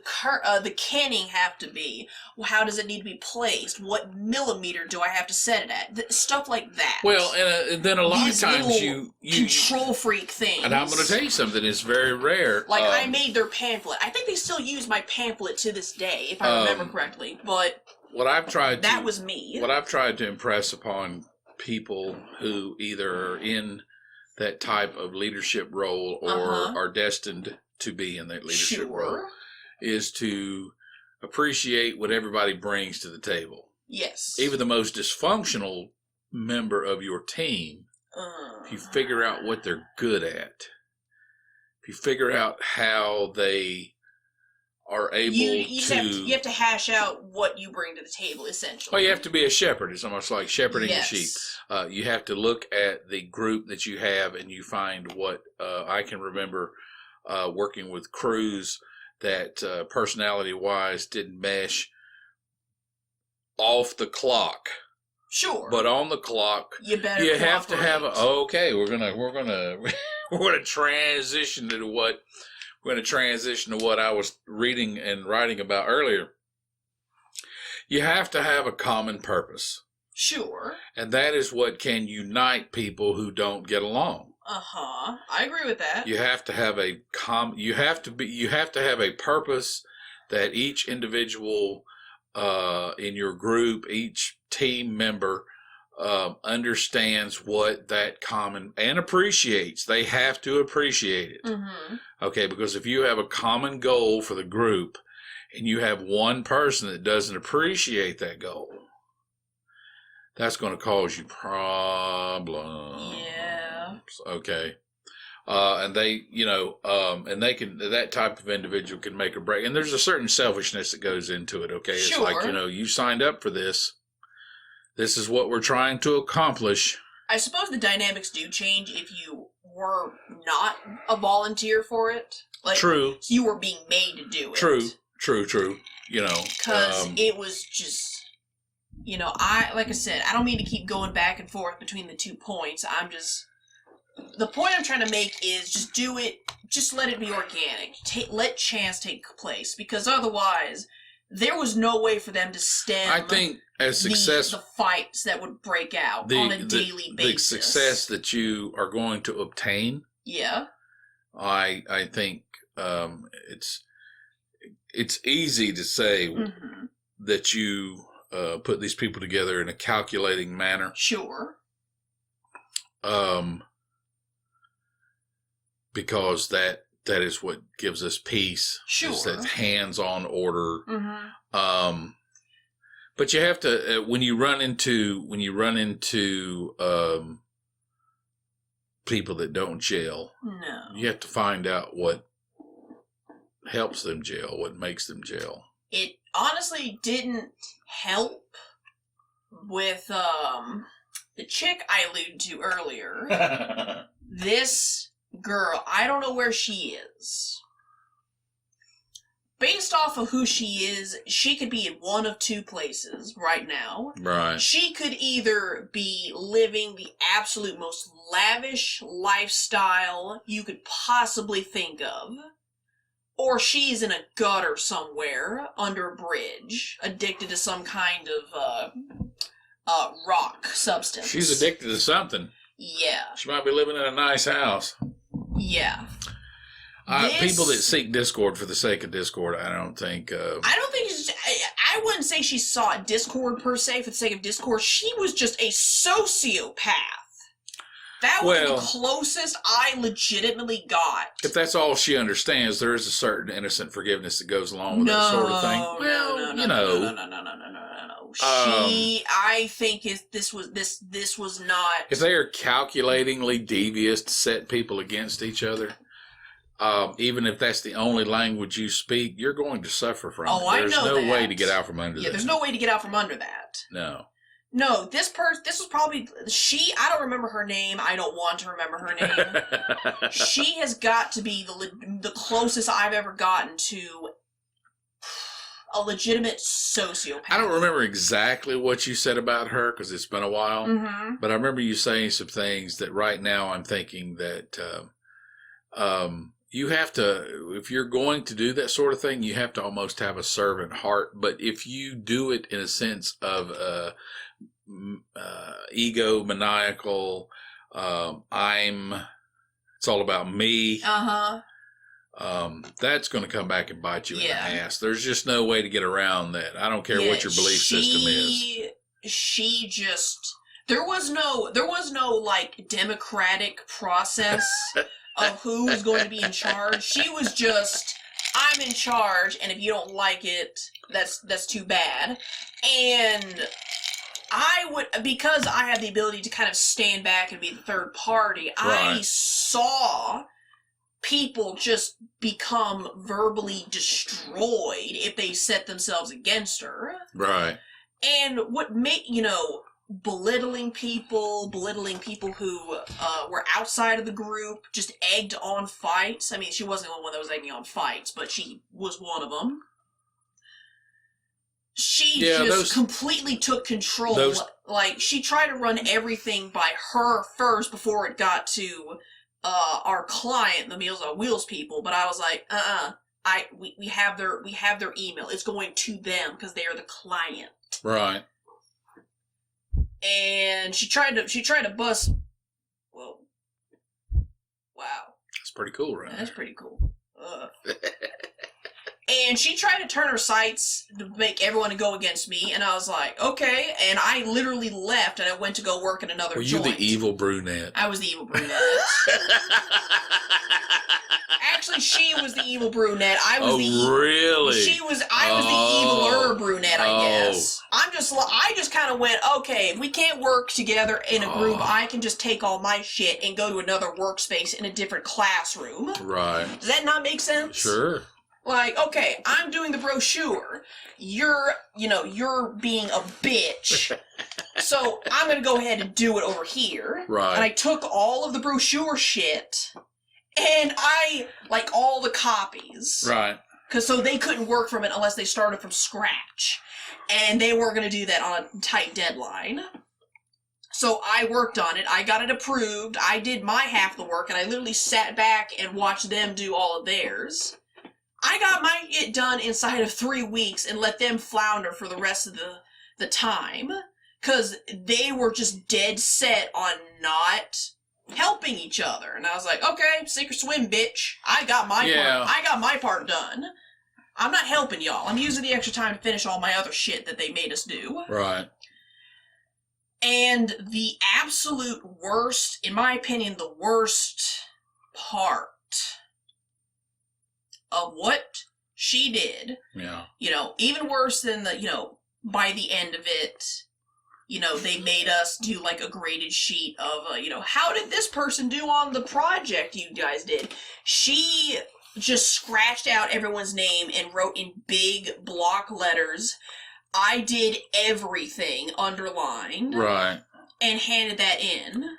canning have to be? How does it need to be placed? What millimeter do I have to set it at? Stuff like that. Well, and then a lot of times you control freak things. And I'm going to tell you something. It's very rare. Like I made their pamphlet. I think they still use my pamphlet to this day, if I remember correctly. But that was me. What I've tried to impress upon people who either are in that type of leadership role or are destined to be in that leadership role is to appreciate what everybody brings to the table. Yes. Even the most dysfunctional member of your team, if you figure out what they're good at, if you figure out how they are able you have to hash out what you bring to the table, essentially. Well, you have to be a shepherd. It's almost like shepherding the sheep. You have to look at the group that you have, and you find what I can remember working with crews that personality-wise didn't mesh off the clock. Sure. But on the clock, you have to have we're gonna transition to what. We're going to transition to what I was reading and writing about earlier. You have to have a common purpose. Sure. And that is what can unite people who don't get along. I agree with that. You have to have you have to have a purpose that each individual in your group, each team member understands what that common and appreciates. They have to appreciate it. Mm-hmm. Okay, because if you have a common goal for the group and you have one person that doesn't appreciate that goal, that's going to cause you problems. Yeah. Okay. And they, and they can, that type of individual can make a break. And there's a certain selfishness that goes into it. Okay. It's like, you signed up for this. This is what we're trying to accomplish. I suppose the dynamics do change if you were not a volunteer for it. Like, true. You were being made to do it. True. Because it was just, like I said, I don't mean to keep going back and forth between the 2 points. The point I'm trying to make is just do it, just let it be organic. Let chance take place. Because otherwise, there was no way for them to stem the fights that would break out on a daily basis. The success that you are going to obtain. Yeah. I think it's easy to say that you put these people together in a calculating manner. Sure. Because that is what gives us peace. Sure. Is that hands-on order. Mm-hmm. But you have to when you run into people that don't gel. No. You have to find out what helps them gel, what makes them gel. It honestly didn't help with the chick I alluded to earlier. This girl, I don't know where she is. Based off of who she is, she could be in one of 2 places right now. Right. She could either be living the absolute most lavish lifestyle you could possibly think of, or she's in a gutter somewhere under a bridge, addicted to some kind of rock substance. She's addicted to something. Yeah. She might be living in a nice house. Yeah. People that seek discord for the sake of discord, I don't think... I don't think... I wouldn't say she sought discord, per se, for the sake of discord. She was just a sociopath. That was the closest I legitimately got. If that's all she understands, there is a certain innocent forgiveness that goes along with that sort of thing. No. I think this was not... If they are calculatingly devious to set people against each other... even if that's the only language you speak, you're going to suffer from it. There's no way to get out from under that. Yeah, there's no way to get out from under that. No, this was probably... I don't remember her name. I don't want to remember her name. She has got to be the closest I've ever gotten to a legitimate sociopath. I don't remember exactly what you said about her, because it's been a while. Mm-hmm. But I remember you saying some things that right now I'm thinking that... you have to, if you're going to do that sort of thing, you have to almost have a servant heart. But if you do it in a sense of egomaniacal, it's all about me. That's going to come back and bite you in the ass. There's just no way to get around that. I don't care what your belief system is. She just, there was no like democratic process of who was going to be in charge. She was just, I'm in charge, and if you don't like it, that's too bad. And I would, because I had the ability to kind of stand back and be the third party, I saw people just become verbally destroyed if they set themselves against her. Right. And what made, belittling people who were outside of the group, just egged on fights. I mean, she wasn't the one that was egging on fights, but she was one of them. She completely took control. Like, she tried to run everything by her first before it got to our client, the Meals on Wheels people. But I was like, we have their email. It's going to them because they are the client. Right. And she tried to bust. Whoa! Wow. That's pretty cool, right? That's pretty cool. And she tried to turn her sights to make everyone go against me, and I was like, okay. And I literally left, and I went to go work in another joint. Were you the evil brunette? I was the evil brunette. Actually, she was the evil brunette. I was really? I was the eviler brunette, I guess. I just kind of went, okay, if we can't work together in a group, I can just take all my shit and go to another workspace in a different classroom. Right. Does that not make sense? Sure. Like, okay, I'm doing the brochure. You're being a bitch. So I'm going to go ahead and do it over here. Right. And I took all of the brochure shit, and like, all the copies. Right. So they couldn't work from it unless they started from scratch. And they weren't going to do that on a tight deadline. So I worked on it. I got it approved. I did my half the work, and I literally sat back and watched them do all of theirs. I got it done inside of 3 weeks and let them flounder for the rest of the time. Because they were just dead set on not helping each other. And I was like, okay, sink or swim, bitch. I got my part. I got my part done. I'm not helping y'all. I'm using the extra time to finish all my other shit that they made us do. Right. And the absolute worst, in my opinion, the worst part of what she did, even worse than by the end of it, they made us do like a graded sheet of, how did this person do on the project you guys did? She just scratched out everyone's name and wrote in big block letters, I did everything, underlined. Right. And handed that in.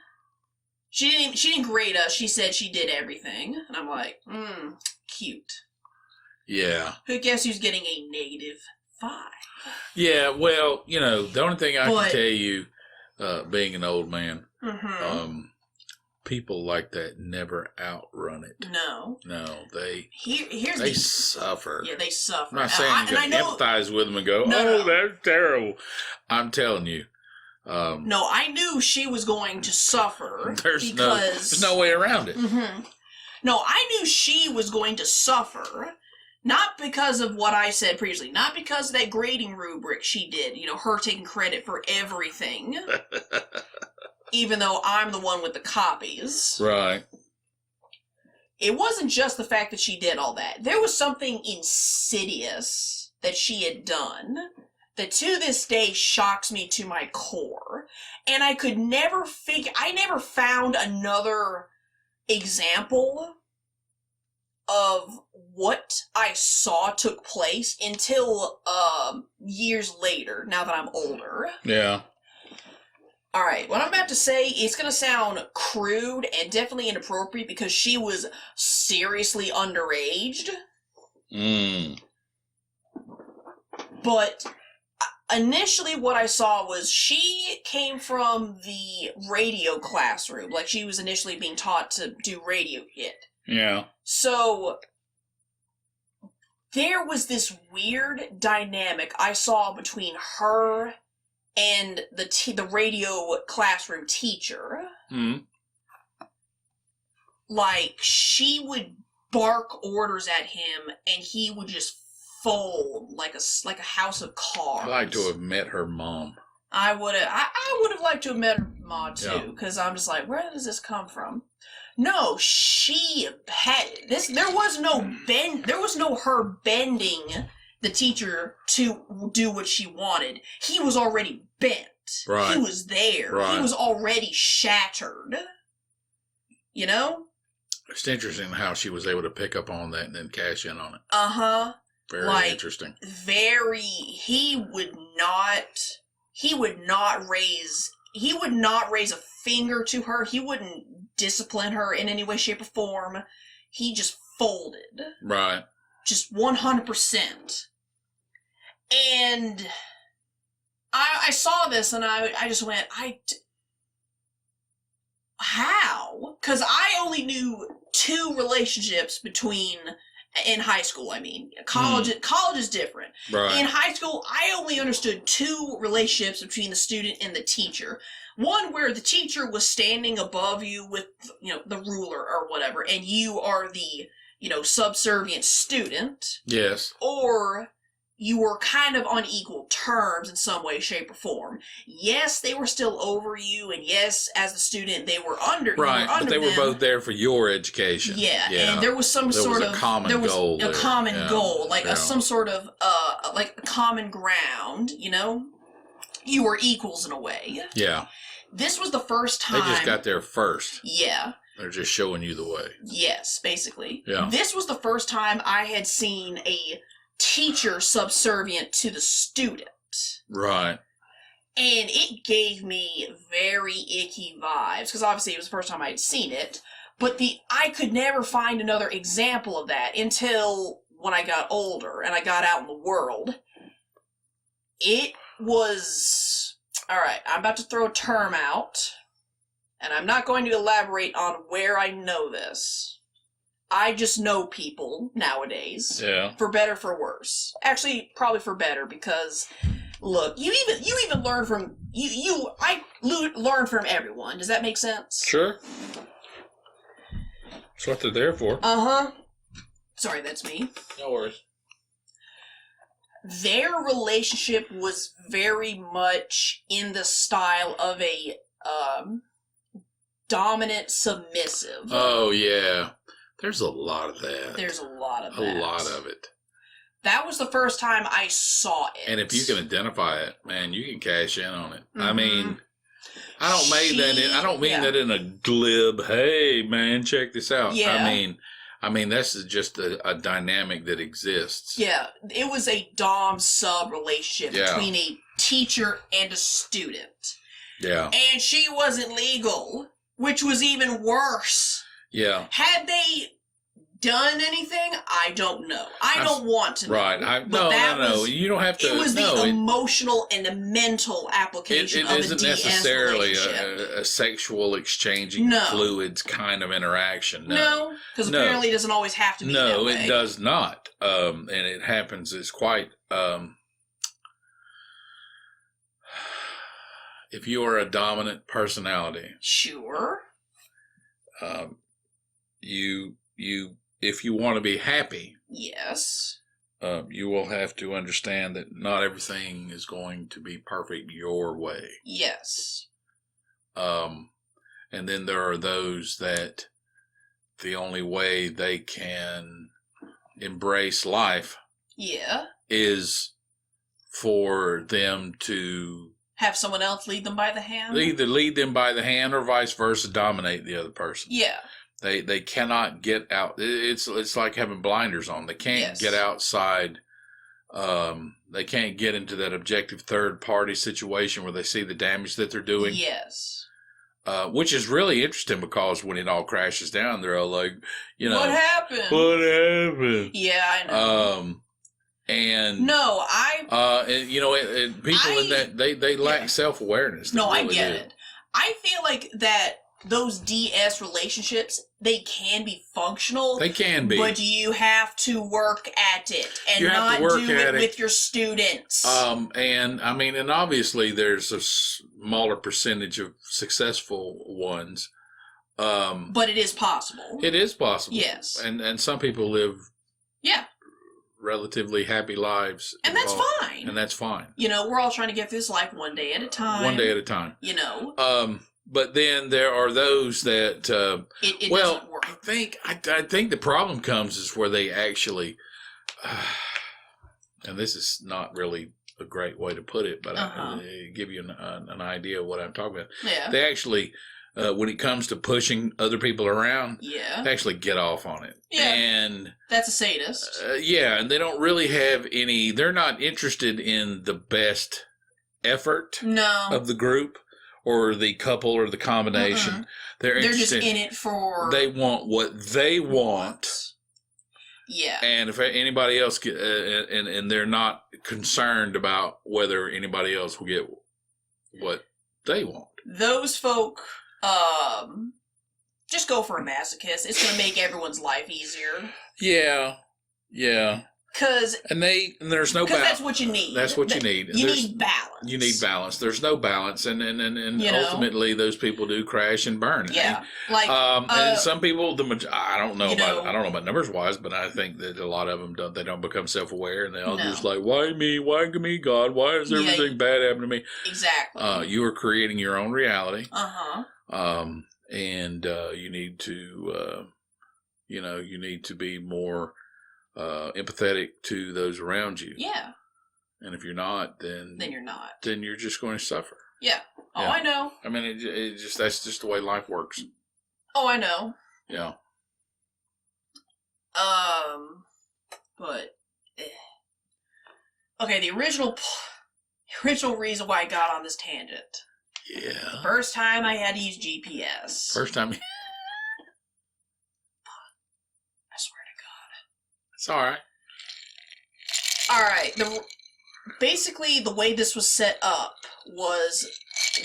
She didn't grade us, she said she did everything. And I'm like, cute. Yeah. Who guess who's getting a -5? Yeah, well, the only thing I can tell you, being an old man, people like that never outrun it. No. No, they suffer. Yeah, they suffer. I'm not saying you can empathize with them and go, that's terrible. I'm telling you, No, I knew she was going to suffer. There's no way around it. Mm-hmm. No, I knew she was going to suffer. Not because of what I said previously. Not because of that grading rubric she did. You know, her taking credit for everything. Even though I'm the one with the copies. Right. It wasn't just the fact that she did all that. There was something insidious that she had done that to this day shocks me to my core. And I could never I never found another example of what I saw took place until years later, now that I'm older. Yeah. Alright, what I'm about to say is going to sound crude and definitely inappropriate because she was seriously underaged. But initially what I saw was she came from the radio classroom. Like, she was initially being taught to do radio shit. Yeah. So, there was this weird dynamic I saw between her and the radio classroom teacher. Like, she would bark orders at him, and he would just fold like a house of cards. I'd like to have met her mom. I would have liked to have met her mom too, because I'm just like, where does this come from? No, she had this. There was no her bending the teacher to do what she wanted. He was already bent. Right. He was there. Right. He was already shattered. You know? It's interesting how she was able to pick up on that and then cash in on it. Uh-huh. Very interesting. He would not raise a finger to her. He wouldn't discipline her in any way, shape, or form. He just folded. Right. Just 100%. And I saw this and I just went, how? Because I only knew 2 relationships in high school, I mean. College is different. Right. In high school, I only understood 2 relationships between the student and the teacher. One where the teacher was standing above you with, the ruler or whatever, and you are the, subservient student. Yes. Or you were kind of on equal terms in some way, shape, or form. Yes, they were still over you, and yes, as a student, they were under. Right, but they were both there for your education. Yeah, and there was some sort of a common goal, like some sort of like a common ground. You were equals in a way. Yeah. This was the first time they just got there first. Yeah. They're just showing you the way. Yes, basically. Yeah. This was the first time I had seen a teacher subservient to the student. Right. And it gave me very icky vibes, because obviously it was the first time I had seen it, but I could never find another example of that until when I got older and I got out in the world. It was... Alright, I'm about to throw a term out, and I'm not going to elaborate on where I know this. I just know people nowadays. Yeah. For better, for worse. Actually, probably for better, because look, you even learn from I learn from everyone. Does that make sense? Sure. That's what they're there for. Uh-huh. Sorry, that's me. No worries. Their relationship was very much in the style of a dominant submissive. Oh yeah. There's a lot of that. There's a lot of that. A lot of it. That was the first time I saw it. And if you can identify it, man, you can cash in on it. Mm-hmm. I mean, I don't mean that in a glib, hey man, check this out. Yeah. I mean this is just a dynamic that exists. Yeah. It was a dom-sub relationship between a teacher and a student. Yeah. And she wasn't legal, which was even worse. Yeah. Had they done anything? I don't know. I don't want to know. Right. No. You don't have to. It was the emotional and the mental application of a DS It isn't necessarily relationship. a sexual exchanging fluids kind of interaction. No, because apparently it doesn't always have to be that way. No, it does not. And it happens. It's quite... if you are a dominant personality, sure, if you want to be happy, yes, you will have to understand that not everything is going to be perfect your way. yes. And then there are those that the only way they can embrace life, is for them to have someone else lead them by the hand. Either lead them by the hand or vice versa, dominate the other person. Yeah. They cannot get out. It's like having blinders on. They can't get outside. They can't get into that objective third party situation where they see the damage that they're doing. Yes. Which is really interesting because when it all crashes down, they're all like, what happened? What happened? Yeah, I know. And no, people in that they lack self-awareness. No, really I get it. I feel like that those DS relationships, they can be functional. They can be, but you have to work at it and not do it with your students. And I mean, and obviously there's a smaller percentage of successful ones. But it is possible. It is possible. Yes. And some people live. Yeah. Relatively happy lives. And that's fine. And that's fine. We're all trying to get through this life one day at a time. One day at a time. But then there are those that it doesn't work. I think the problem comes is where they actually and this is not really a great way to put it, but I give you an idea of what I'm talking about. Yeah. They actually when it comes to pushing other people around, they actually get off on it. Yeah. And that's a sadist. And they don't really have any, they're not interested in the best effort of the group or the couple or the combination. They're just in it for... They want what they want. Yeah. And if anybody else get, and they're not concerned about whether anybody else will get what they want. Those folk... just go for a masochist. It's going to make everyone's life easier. Yeah. And there's no balance. Because that's what you need. That's what you need. You need balance. You need balance. There's no balance, and ultimately those people do crash and burn. Yeah, and some people, I don't know about numbers wise, but I think that a lot of them don't become self aware, and they all just like, why me? Why me, God? Why is everything bad happening to me? Exactly. You are creating your own reality. And you need to, you need to be more empathetic to those around you. Yeah. And if you're not, then you're not. Then you're just going to suffer. Yeah. Oh, yeah. I know. I mean, that's just the way life works. Oh, I know. Yeah. But okay, the original reason why I got on this tangent. Yeah. The first time I had to use GPS. First time. I swear to God. It's all right. All right. Basically, the way this was set up was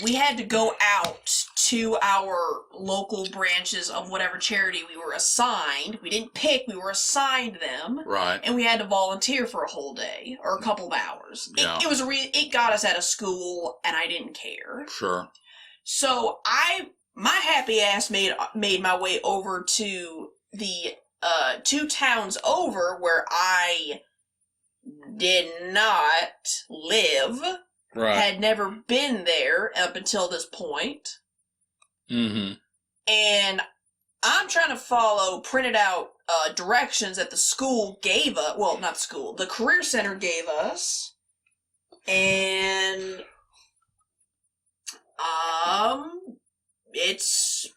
we had to go out to our local branches of whatever charity we were assigned. We didn't pick, we were assigned them. Right. And we had to volunteer for a whole day or a couple of hours. Yeah. It got us out of school, and I didn't care. Sure. So my happy ass made my way over to the 2 towns over where I did not live. Right. Had never been there up until this point. Mm-hmm. And I'm trying to follow printed out directions that the school gave us. Well, not school. The Career Center gave us. And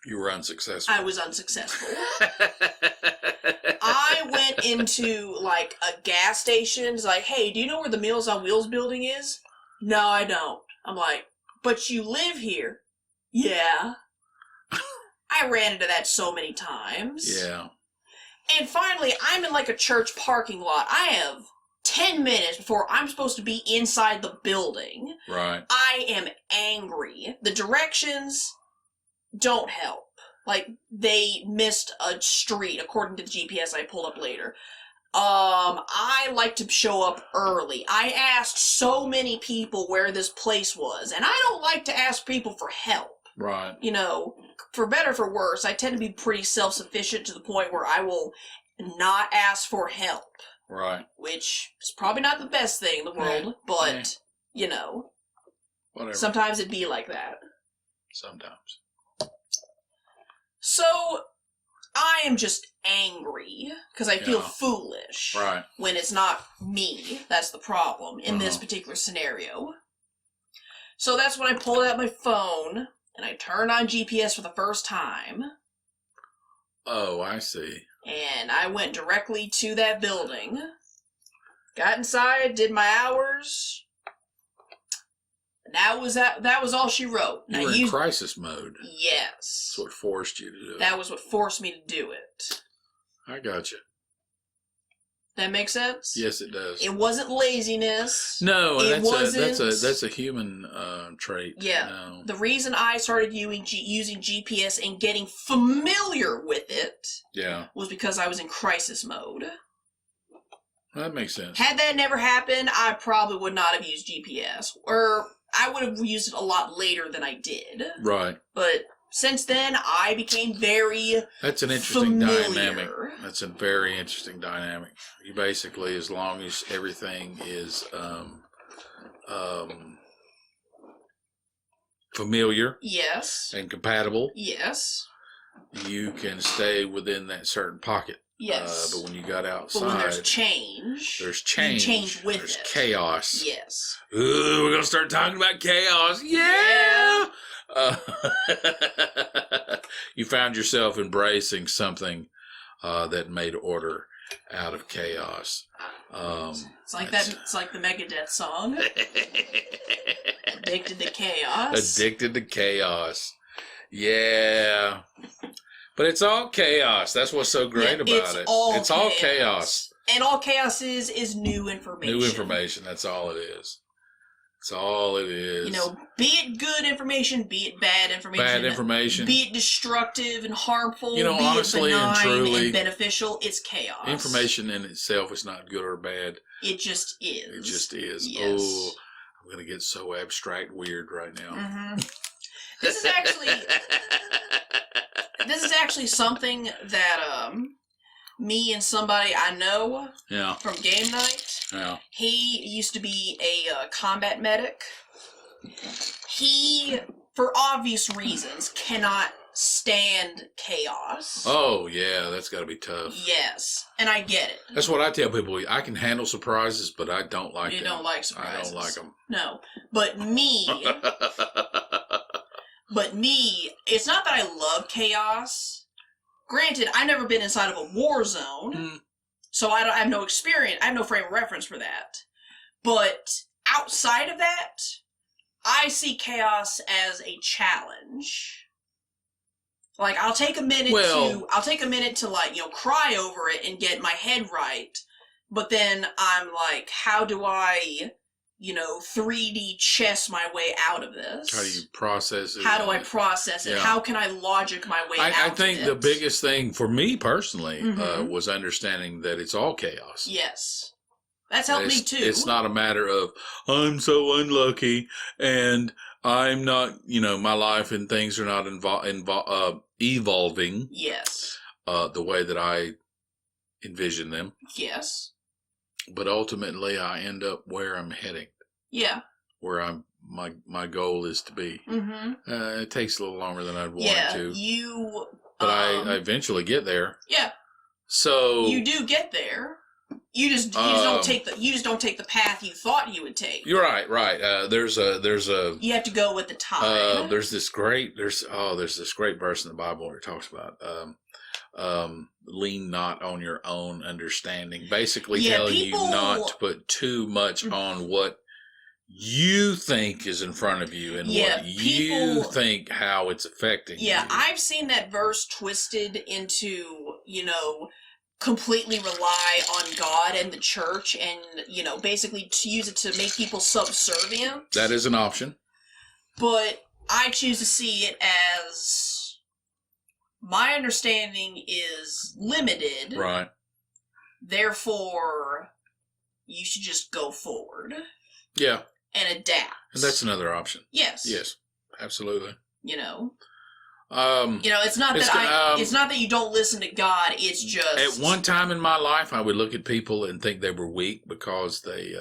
you were unsuccessful. I was unsuccessful. I went into like a gas station. It's like, hey, do you know where the Meals on Wheels building is? No, I don't. I'm like, but you live here. Yeah. I ran into that so many times. Yeah. And finally, I'm in like a church parking lot. I have 10 minutes before I'm supposed to be inside the building. Right. I am angry. The directions don't help. Like, they missed a street, according to the GPS I pulled up later. I like to show up early. I asked so many people where this place was, and I don't like to ask people for help. Right. You know, for better or for worse, I tend to be pretty self-sufficient to the point where I will not ask for help. Right. Which is probably not the best thing in the world, but, you know, whatever. Sometimes it'd be like that. Sometimes. So, I am just angry because I feel foolish. Right. When it's not me. That's the problem in this particular scenario. So that's when I pulled out my phone and I turned on GPS for the first time. Oh, I see. And I went directly to that building. Got inside, did my hours. That was all she wrote. You were in crisis mode. Yes. That's what forced you to do it. That was what forced me to do it. I got you. That makes sense? Yes, it does. It wasn't laziness. No, that's a human trait. Yeah. No. The reason I started using GPS and getting familiar with it was because I was in crisis mode. That makes sense. Had that never happened, I probably would not have used GPS. Or I would have used it a lot later than I did. Right. But since then, I became very That's an interesting familiar. dynamic. That's a very interesting dynamic. You basically, as long as everything is familiar, yes, and compatible, yes, you can stay within that certain pocket. Yes. But when you got outside, but when there's change, you change with there's it. chaos. Yes. Ooh, we're gonna start talking about chaos. Yeah. You found yourself embracing something that made order out of chaos. It's like that. It's like the Megadeth song. Addicted to chaos. Addicted to chaos. Yeah. But it's all chaos. That's what's so great about it. It's all chaos. And all chaos is new information. New information. That's all it is. That's all it is. You know, be it good information, be it bad information. Bad information. Be it destructive and harmful. You know, be honestly it benign and truly, and beneficial. It's chaos. Information in itself is not good or bad. It just is. It just is. Yes. Oh, I'm going to get so abstract weird right now. Mm-hmm. This is actually something that me and somebody I know from game night. Yeah. He used to be a combat medic. He, for obvious reasons, cannot stand chaos. Oh, yeah, that's got to be tough. Yes, and I get it. That's what I tell people. I can handle surprises, but I don't like them. You don't like surprises. I don't like them. No, but me... But me, it's not that I love chaos. Granted, I've never been inside of a war zone, so I have no experience. I have no frame of reference for that. But outside of that, I see chaos as a challenge. Like, I'll take a minute to like, you know, cry over it and get my head right. But then I'm like, how do I, you know, 3D chess my way out of this? How do you process it? How do I process it? Yeah. How can I logic my way out of it? I think the biggest thing for me personally was understanding that it's all chaos. Yes. That's helped me too. It's not a matter of, I'm so unlucky and I'm not, you know, my life and things are not evolving. Yes. The way that I envision them. Yes. But ultimately, I end up where I'm heading. Yeah. Where my goal is to be. Mm-hmm. It takes a little longer than I'd want it to. But I eventually get there. Yeah. So you do get there. You just don't take the path you thought you would take. You're right. There's a. You have to go with the time. There's this great verse in the Bible where it talks about. Lean not on your own understanding. Basically telling you not to put too much on what you think is in front of you and what you think how it's affecting you. Yeah, I've seen that verse twisted into, you know, completely rely on God and the church and, you know, basically to use it to make people subservient. That is an option. But I choose to see it as... My understanding is limited. Right. Therefore, you should just go forward. Yeah. And adapt. And that's another option. Yes. Yes. Absolutely. You know, it's not that it's not that you don't listen to God. It's just at one time in my life, I would look at people and think they were weak because they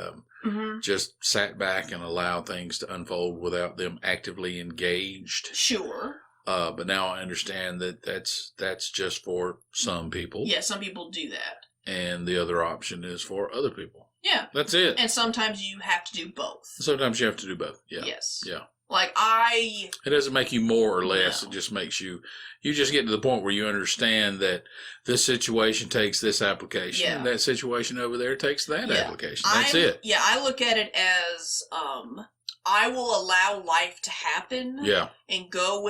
just sat back and allowed things to unfold without them actively engaged. Sure. But now I understand that that's just for some people. Yeah, some people do that. And the other option is for other people. Yeah. That's it. And sometimes you have to do both. Sometimes you have to do both. Yeah. Yes. Yeah. Like it doesn't make you more or less. No. It just makes you just get to the point where you understand that this situation takes this application. Yeah. And that situation over there takes that application. That's it. Yeah, I look at it as, I will allow life to happen. Yeah. And go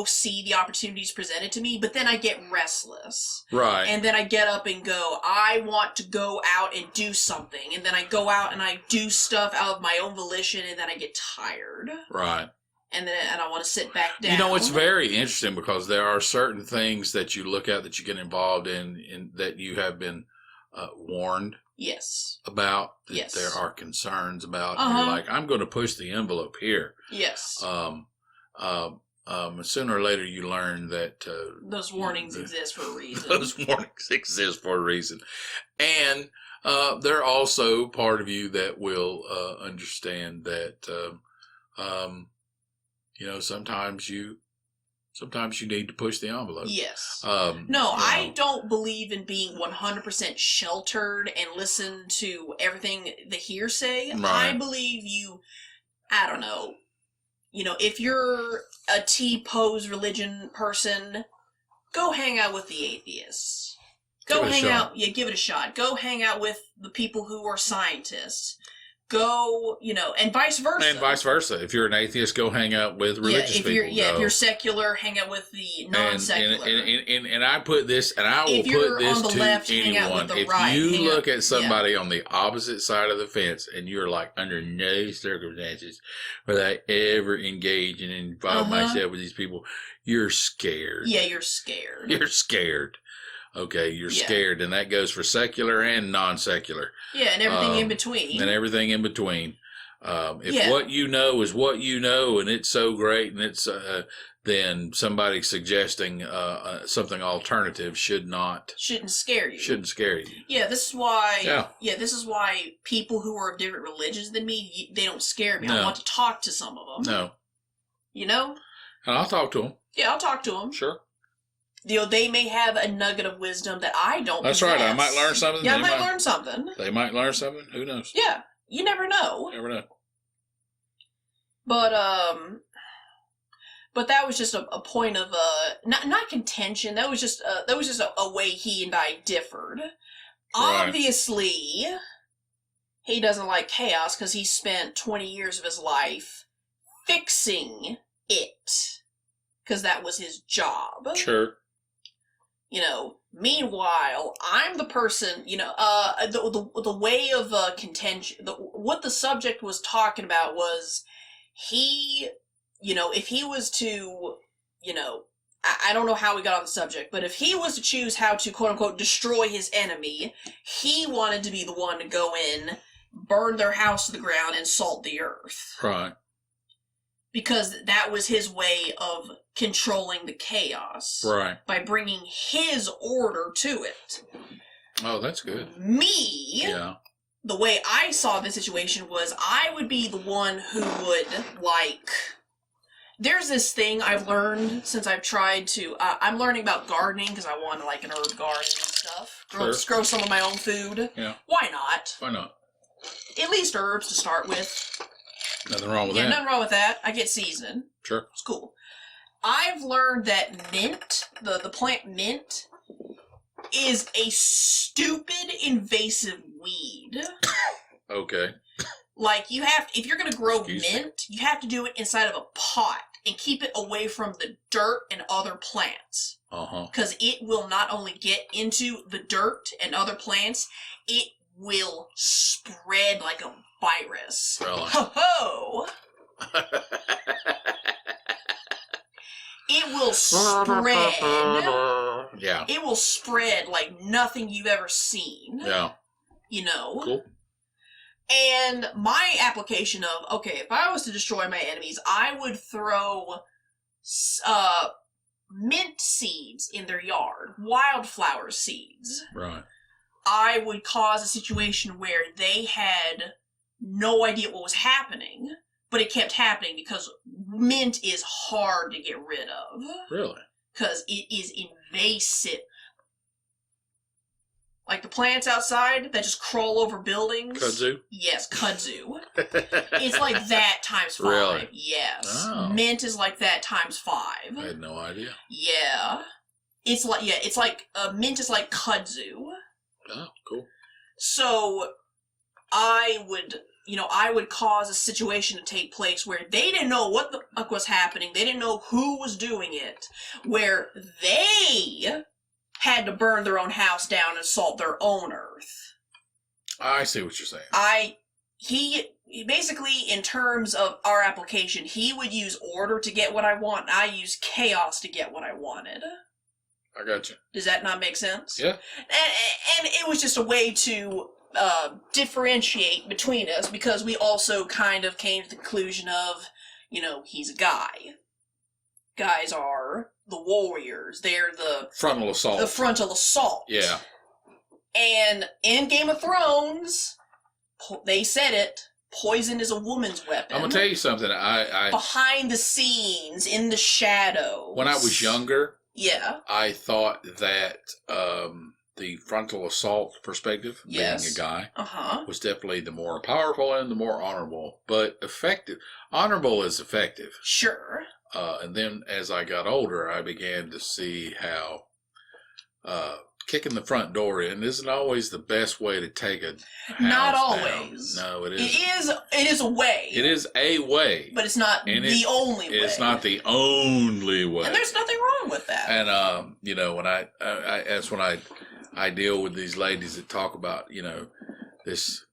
see the opportunities presented to me, but then I get restless. Right. And then I get up and go, I want to go out and do something. And then I go out and I do stuff out of my own volition, and then I get tired. Right. And I want to sit back down. You know, it's very interesting because there are certain things that you look at that you get involved in that you have been warned. Yes. About that yes. There are concerns about. And you're like, I'm going to push the envelope here. Yes. Sooner or later, you learn that those warnings exist for a reason. Those warnings exist for a reason, and they're also part of you that will understand that sometimes you need to push the envelope. Yes. I don't believe in being 100% sheltered and listen to everything the hearsay. Right. I believe I don't know, if you're a T-pose religion person, go hang out with the atheists. Go hang out. Yeah, give it a shot. Go hang out with the people who are scientists. Go, and vice versa. And vice versa. If you're an atheist, go hang out with religious people. If you're secular, hang out with the non-secular. And I put this, and I will put this to left, anyone. If you look at somebody on the opposite side of the fence, and you're like, under no circumstances will I ever engage and involve myself with these people, you're scared. Yeah, you're scared. You're scared. Okay, you're scared, and that goes for secular and non-secular. Yeah, and everything in between. And everything in between. If what you know is what you know, and it's so great, and it's then somebody suggesting something alternative shouldn't scare you. Shouldn't scare you. Yeah, this is why. Yeah, this is why people who are of different religions than me, they don't scare me. No. I want to talk to some of them. No. And I'll talk to them. Yeah, I'll talk to them. Sure. They may have a nugget of wisdom that I don't That's possess. right. I might learn something. Yeah, I might learn something. They might learn something. Who knows? Yeah, you never know. Never know. But that was just a point of not contention. That was just a way he and I differed. Right. Obviously, he doesn't like chaos because he spent 20 years of his life fixing it because that was his job. Sure. Meanwhile, I'm the person, the way of contention, what the subject was talking about was he, if he was to, I don't know how we got on the subject, but if he was to choose how to, quote unquote, destroy his enemy, he wanted to be the one to go in, burn their house to the ground, and salt the earth. Right. Because that was his way of controlling the chaos. Right. By bringing his order to it. Oh, that's good. Me, the way I saw the situation was I would be the one who would, there's this thing I've learned since I've tried to, I'm learning about gardening because I want, an herb garden and stuff. Grow some of my own food. Yeah. Why not? Why not? At least herbs to start with. Nothing wrong with that. Yeah, nothing wrong with that. I get seasoning. Sure. It's cool. I've learned that mint, the plant mint, is a stupid invasive weed. Okay. If you're going to grow mint, you have to do it inside of a pot and keep it away from the dirt and other plants. Because it will not only get into the dirt and other plants, it will spread like a virus. Really? Ho-ho! It will spread Yeah. It will spread like nothing you've ever seen. Yeah. You know? Cool. And my application of, okay, if I was to destroy my enemies, I would throw mint seeds in their yard, wildflower seeds. Right. I would cause a situation where they had no idea what was happening, but it kept happening because mint is hard to get rid of. Really? Because it is invasive. Like the plants outside that just crawl over buildings. Kudzu? Yes, kudzu. It's like that times 5. Really? Yes. Oh. Mint is like that times 5. I had no idea. Yeah. It's like mint is like kudzu. Oh, cool. So I would cause a situation to take place where they didn't know what the fuck was happening. They didn't know who was doing it. Where they had to burn their own house down and salt their own earth. I see what you're saying. He basically, in terms of our application, he would use order to get what I want, and I use chaos to get what I wanted. I got you. Does that not make sense? Yeah. And it was just a way to differentiate between us, because we also kind of came to the conclusion of, he's a guy. Guys are the warriors. They're the frontal assault. The frontal assault. Yeah. And in Game of Thrones, they said it. Poison is a woman's weapon. I'm gonna tell you something. I behind the scenes, in the shadows. When I was younger, yeah, I thought that the frontal assault perspective, being a guy, was definitely the more powerful and the more honorable, but effective. Honorable is effective. Sure. And then as I got older, I began to see how kicking the front door in isn't always the best way to take a house Not always. Down. No, it isn't. It is a way. It is a way. But it's not the only way. It's not the only way. And there's nothing wrong with that. And, when that's when I deal with these ladies that talk about, this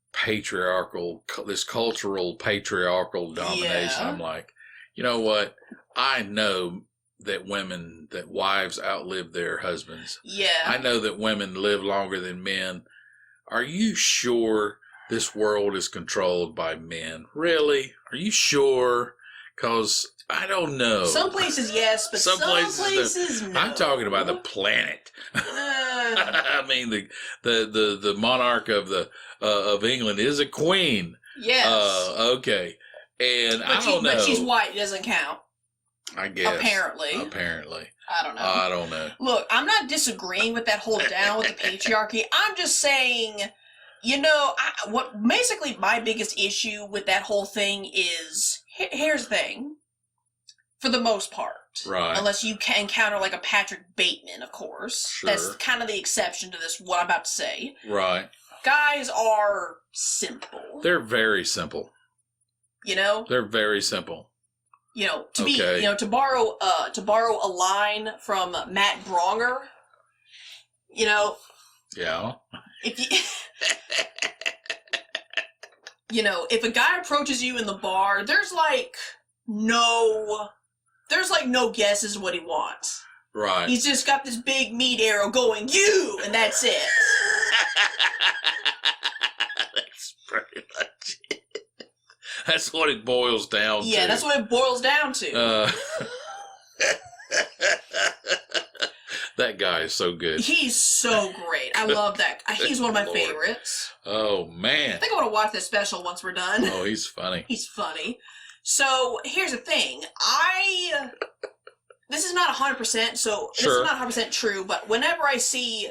this cultural patriarchal domination. I'm like, you know what? I know that wives outlive their husbands. Yeah. I know that women live longer than men. Are you sure this world is controlled by men? Really? Are you sure? Because I don't know. Some places, yes, but some places no. I'm talking about the planet. I mean, the monarch of England is a queen. Yes. Okay. And I don't know. But she's white. It doesn't count. I guess. Apparently. I don't know. Look, I'm not disagreeing with that whole down with the patriarchy. I'm just saying, basically my biggest issue with that whole thing is, here's the thing. For the most part. Right. Unless you can encounter like a Patrick Bateman, of course. Sure. That's kind of the exception to this, what I'm about to say. Right. Guys are simple. They're very simple. They're very simple. To borrow a line from Matt Bronger, Yeah. If if a guy approaches you in the bar, there's no guesses what he wants. Right. He's just got this big meat arrow going, you, and that's it. That's pretty much it. That's what it boils down to. Yeah, that's what it boils down to. That guy is so good. He's so great. I love that. He's one of my favorites. Oh, man. I think I want to watch this special once we're done. Oh, he's funny. He's funny. So, here's the thing. This is not 100%, so this is not 100% true, but whenever I see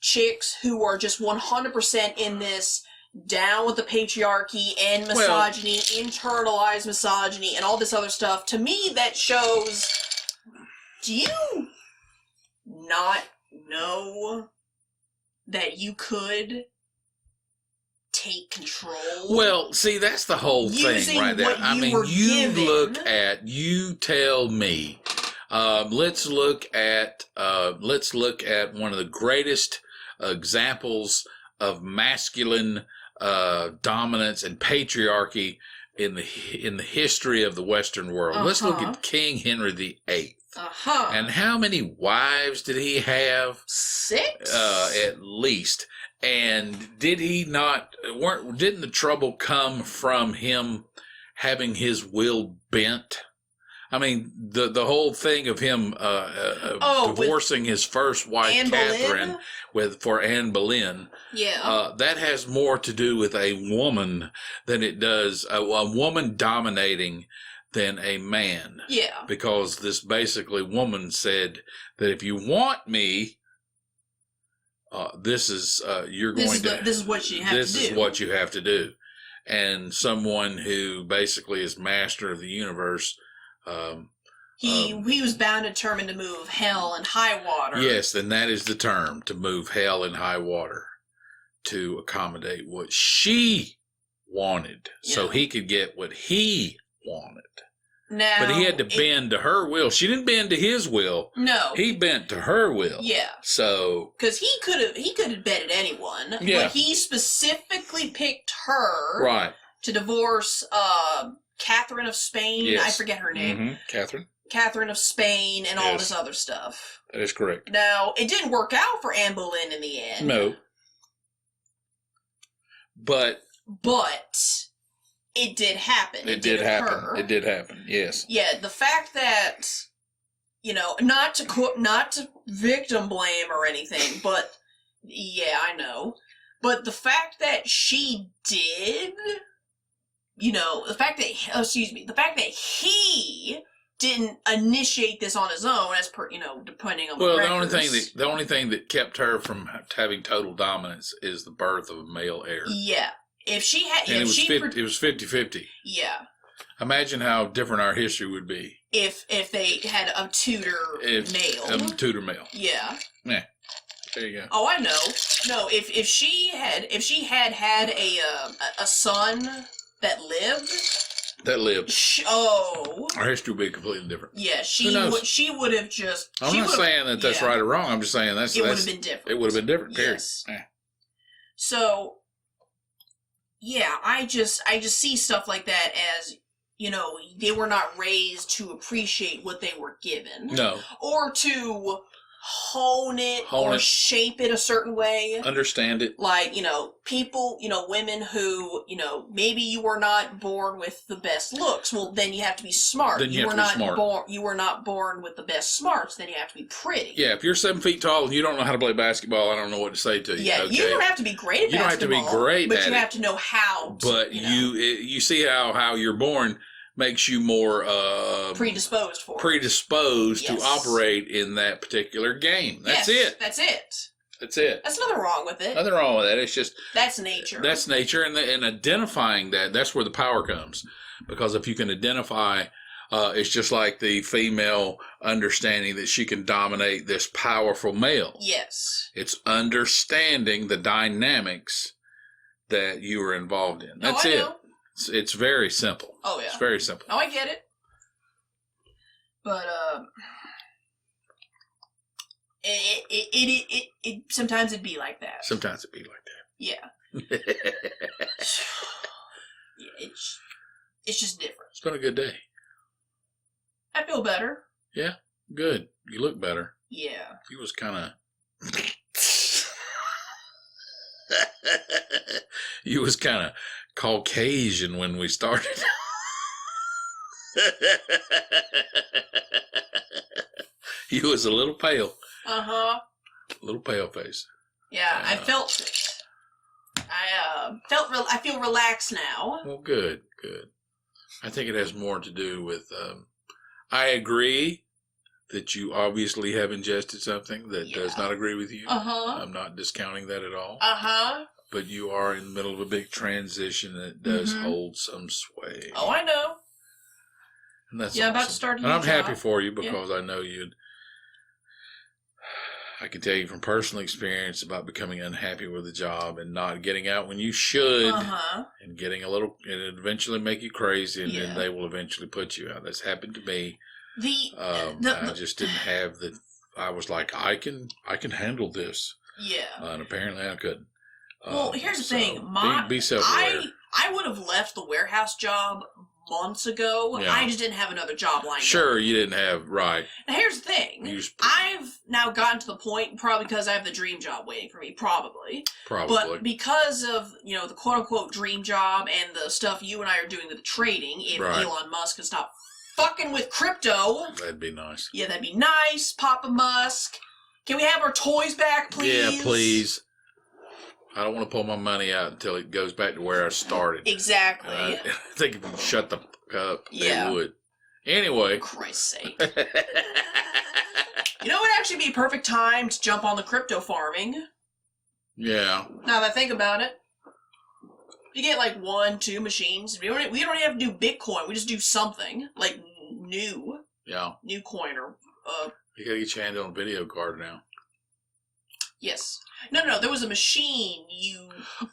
chicks who are just 100% in this down with the patriarchy and misogyny, internalized misogyny, and all this other stuff, to me that shows, do you not know that you could take control? Well, see, that's the whole thing right there. I mean, you tell me. Let's look at one of the greatest examples of masculine dominance and patriarchy in the history of the Western world. Let's look at King Henry VIII. And how many wives did he have? 6? At least. And did he not? Didn't the trouble come from him having his will bent? I mean, the whole thing of him divorcing his first wife, Anne Catherine, for Anne Boleyn. Yeah. That has more to do with a woman than it does a woman dominating than a man. Yeah. Because this basically woman said that if you want me, this is this is what you have to do. This is what you have to do. And someone who basically is master of the universe. He was bound and determined to move hell and high water. Yes, and that is the term, to move hell and high water to accommodate what she wanted, so he could get what he wanted. Now, but he had to bend to her will. She didn't bend to his will. No, he bent to her will. Yeah. So because he could have bedded anyone. Yeah. But he specifically picked her. Right. To divorce Catherine of Spain. Yes. I forget her name. Mm-hmm. Catherine of Spain and all this other stuff. That is correct. Now, it didn't work out for Anne Boleyn in the end. No. But it did happen. It did happen. It did happen. Yes. Yeah, the fact that, not to victim blame or anything, but yeah, I know. But the fact that she did, the fact that he didn't initiate this on his own, as per, depending on the records. the only thing that kept her from having total dominance is the birth of a male heir. Yeah. If she had, and it was 50-50. Yeah. Imagine how different our history would be if they had a Tudor male. A Tudor male. Yeah. Yeah. There you go. Oh, I know. No, if she had a son that lived. Our history would be completely different. Yeah, she would have just. I'm not saying that that's right or wrong. I'm just saying it would have been different. It would have been different. Period. Yes. Yeah. So. Yeah, I just see stuff like that as, they were not raised to appreciate what they were given. No. Or to hone it or shape it a certain way. Understand it. Like, people, women who, maybe you were not born with the best looks. Well, then you have to be smart. Then you have to be smart. You were not born with the best smarts. Then you have to be pretty. Yeah, if you're 7 feet tall and you don't know how to play basketball, I don't know what to say to you. Yeah, you don't have to be great at basketball. You don't have to be great but you have to know how to. But you see how you're born makes you more predisposed to operate in that particular game. That's it. That's it. That's it. That's nothing wrong with it. Nothing wrong with that. It's just that's nature. That's nature, and identifying that's where the power comes. Because if you can identify, it's just like the female understanding that she can dominate this powerful male. Yes. It's understanding the dynamics that you are involved in. That's it. Know. It's very simple. Oh, yeah. It's very simple. Oh, I get it. But, it sometimes it'd be like that. Sometimes it'd be like that. Yeah. It's just different. It's been a good day. I feel better. Yeah, good. You look better. Yeah. He was kind of... You was kind of Caucasian when we started. You was a little pale. Uh-huh. A little pale face. Yeah, I felt it. I feel relaxed now. Well, good. I think it has more to do with, I agree that you obviously have ingested something that does not agree with you. Uh-huh. I'm not discounting that at all. Uh-huh. But you are in the middle of a big transition that does hold some sway. Oh, I know. And that's I'm about to start a new job. job. Happy for you because I know I can tell you from personal experience about becoming unhappy with a job and not getting out when you should, and getting a little, and it eventually make you crazy, and then they will eventually put you out. That's happened to me. I just didn't have the. I was like, I can handle this. Yeah. And apparently I couldn't. Well, here's the thing. Be self-aware. I would have left the warehouse job months ago. Yeah. I just didn't have another job lined up. Sure, you didn't have, right. Now, here's the thing. I've now gotten to the point, probably because I have the dream job waiting for me, probably. But because of, the quote-unquote dream job and the stuff you and I are doing with the trading, if Elon Musk can stop fucking with crypto. That'd be nice. Yeah, that'd be nice, Papa Musk. Can we have our toys back, please? Yeah, please. I don't want to pull my money out until it goes back to where I started. Exactly. I think if you shut the fuck up, they would. Anyway. For Christ's sake. You know what would actually be a perfect time to jump on the crypto farming? Yeah. Now that I think about it. You get like 1, 2 machines. We don't even have to do Bitcoin. We just do something. Like new. Yeah. New coin or... You gotta get your hand on a video card now. Yes. No. There was a machine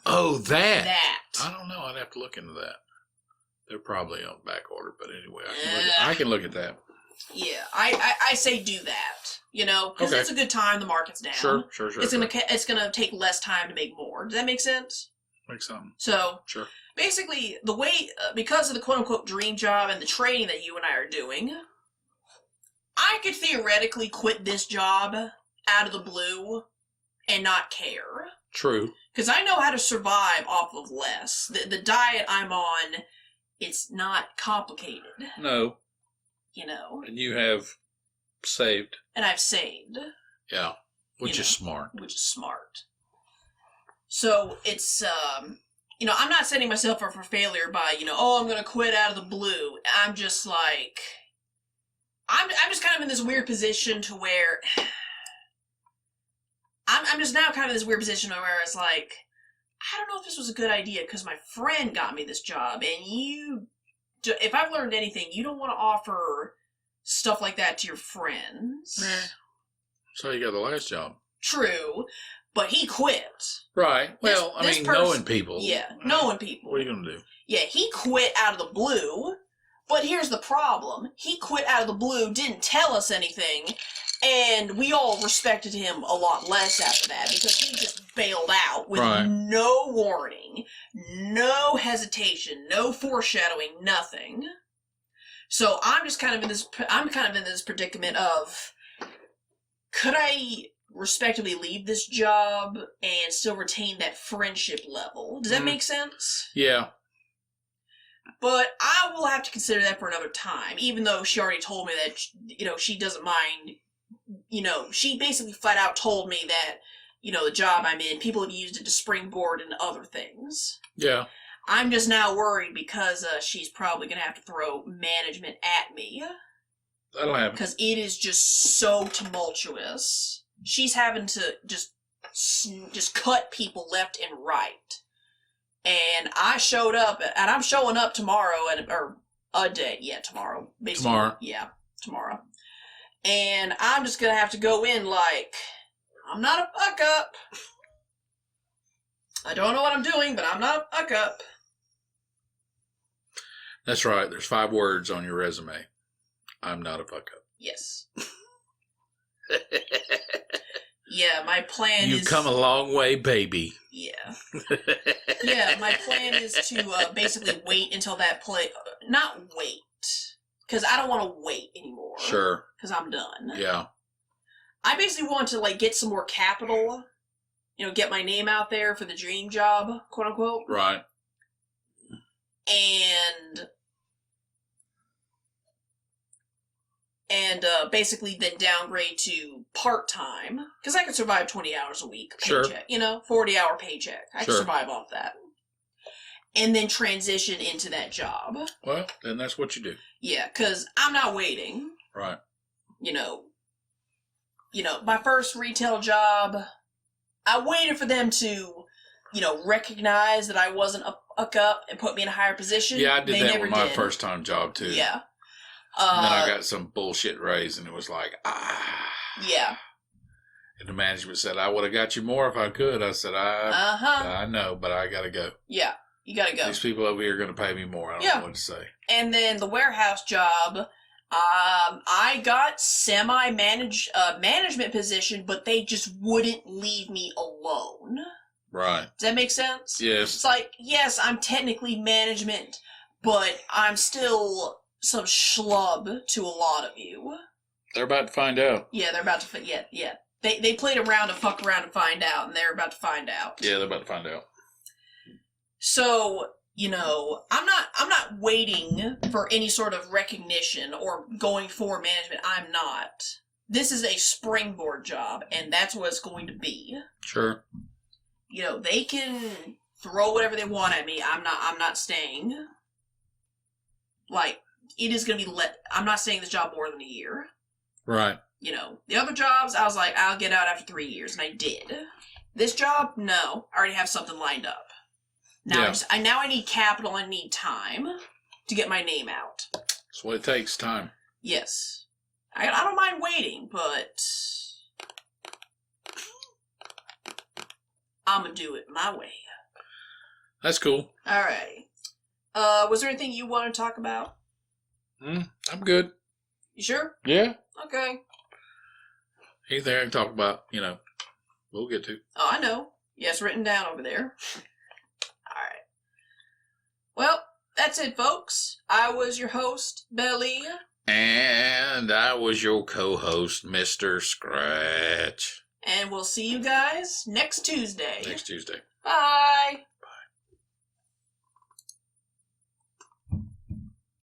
Oh, that. That. I don't know. I'd have to look into that. They're probably on back order, but anyway, I can look at that. Yeah, I say do that. Because it's a good time. The market's down. Sure. It's gonna take less time to make more. Does that make sense? Makes sense. So. Sure. Basically, the way because of the quote unquote dream job and the trading that you and I are doing, I could theoretically quit this job out of the blue and not care. True. Because I know how to survive off of less. The diet I'm on, it's not complicated. No. And you have saved. And I've saved. Yeah. Which is smart. So it's, I'm not setting myself up for failure by, I'm going to quit out of the blue. I'm just like... I'm just kind of in this weird position to where I'm just now kind of in this weird position where it's like, I don't know if this was a good idea because my friend got me this job, and if I've learned anything, you don't want to offer stuff like that to your friends. So you got the last job. True, but he quit. Right. Well, knowing people. Yeah, knowing people. What are you going to do? Yeah, he quit out of the blue. But here's the problem. He quit out of the blue, didn't tell us anything, and we all respected him a lot less after that because he just bailed out with no warning, no hesitation, no foreshadowing, nothing. So I'm kind of in this predicament of, could I respectively leave this job and still retain that friendship level? Does that make sense? Yeah. But I will have to consider that for another time, even though she already told me that, she doesn't mind. She basically flat out told me that, the job I'm in, people have used it to springboard into other things. Yeah. I'm just now worried because she's probably going to have to throw management at me. That'll happen. Because it is just so tumultuous. She's having to just cut people left and right. And I showed up, and I'm showing up tomorrow, tomorrow. Basically. Tomorrow. Yeah, tomorrow. And I'm just going to have to go in like, I'm not a fuck up. I don't know what I'm doing, but I'm not a fuck up. That's right. There's 5 words on your resume. I'm not a fuck up. Yes. Yeah, my plan is... You've come a long way, baby. Yeah. Yeah, my plan is to basically wait until that not wait, because I don't want to wait anymore. Sure. Because I'm done. Yeah. I basically want to, get some more capital, get my name out there for the dream job, quote unquote. Right. And basically then downgrade to part-time, because I could survive 20 hours a week paycheck, sure. 40-hour paycheck. I sure. could survive off that. And then transition into that job. Well, then that's what you do. Yeah, because I'm not waiting. Right. My first retail job, I waited for them to, recognize that I wasn't a fuck up and put me in a higher position. Yeah, I did that with my first time job, too. Yeah. And then I got some bullshit raise, and it was like, Yeah. And the management said, I would have got you more if I could. I said, I know, but I got to go. Yeah, you got to go. These people over here are going to pay me more. I don't know what to say. And then the warehouse job, I got management position, but they just wouldn't leave me alone. Right. Does that make sense? Yes. It's like, yes, I'm technically management, but I'm still some schlub to a lot of you. They're about to find out. Yeah, they're about to. Yeah. They played around to fuck around and find out, and they're about to find out. Yeah, they're about to find out. So, you know, I'm not waiting for any sort of recognition or going for management. I'm not. This is a springboard job, and that's what it's going to be. Sure. You know, they can throw whatever they want at me. I'm not staying. Like, it is going to be I'm not staying in this job more than a year. Right. You know, the other jobs, I was like, I'll get out after 3 years, and I did. This job, no. I already have something lined up. Now, yeah. I need capital and need time to get my name out. That's what it takes, time. Yes. I don't mind waiting, but I'm going to do it my way. That's cool. All right. Was there anything you want to talk about? I'm good. You sure? Yeah. Okay. Anything I can talk about, we'll get to. Oh, I know. Yes, written down over there. All right. Well, that's it, folks. I was your host, Bel-E. And I was your co-host, Mr. Scratch. And we'll see you guys next Tuesday. Next Tuesday. Bye.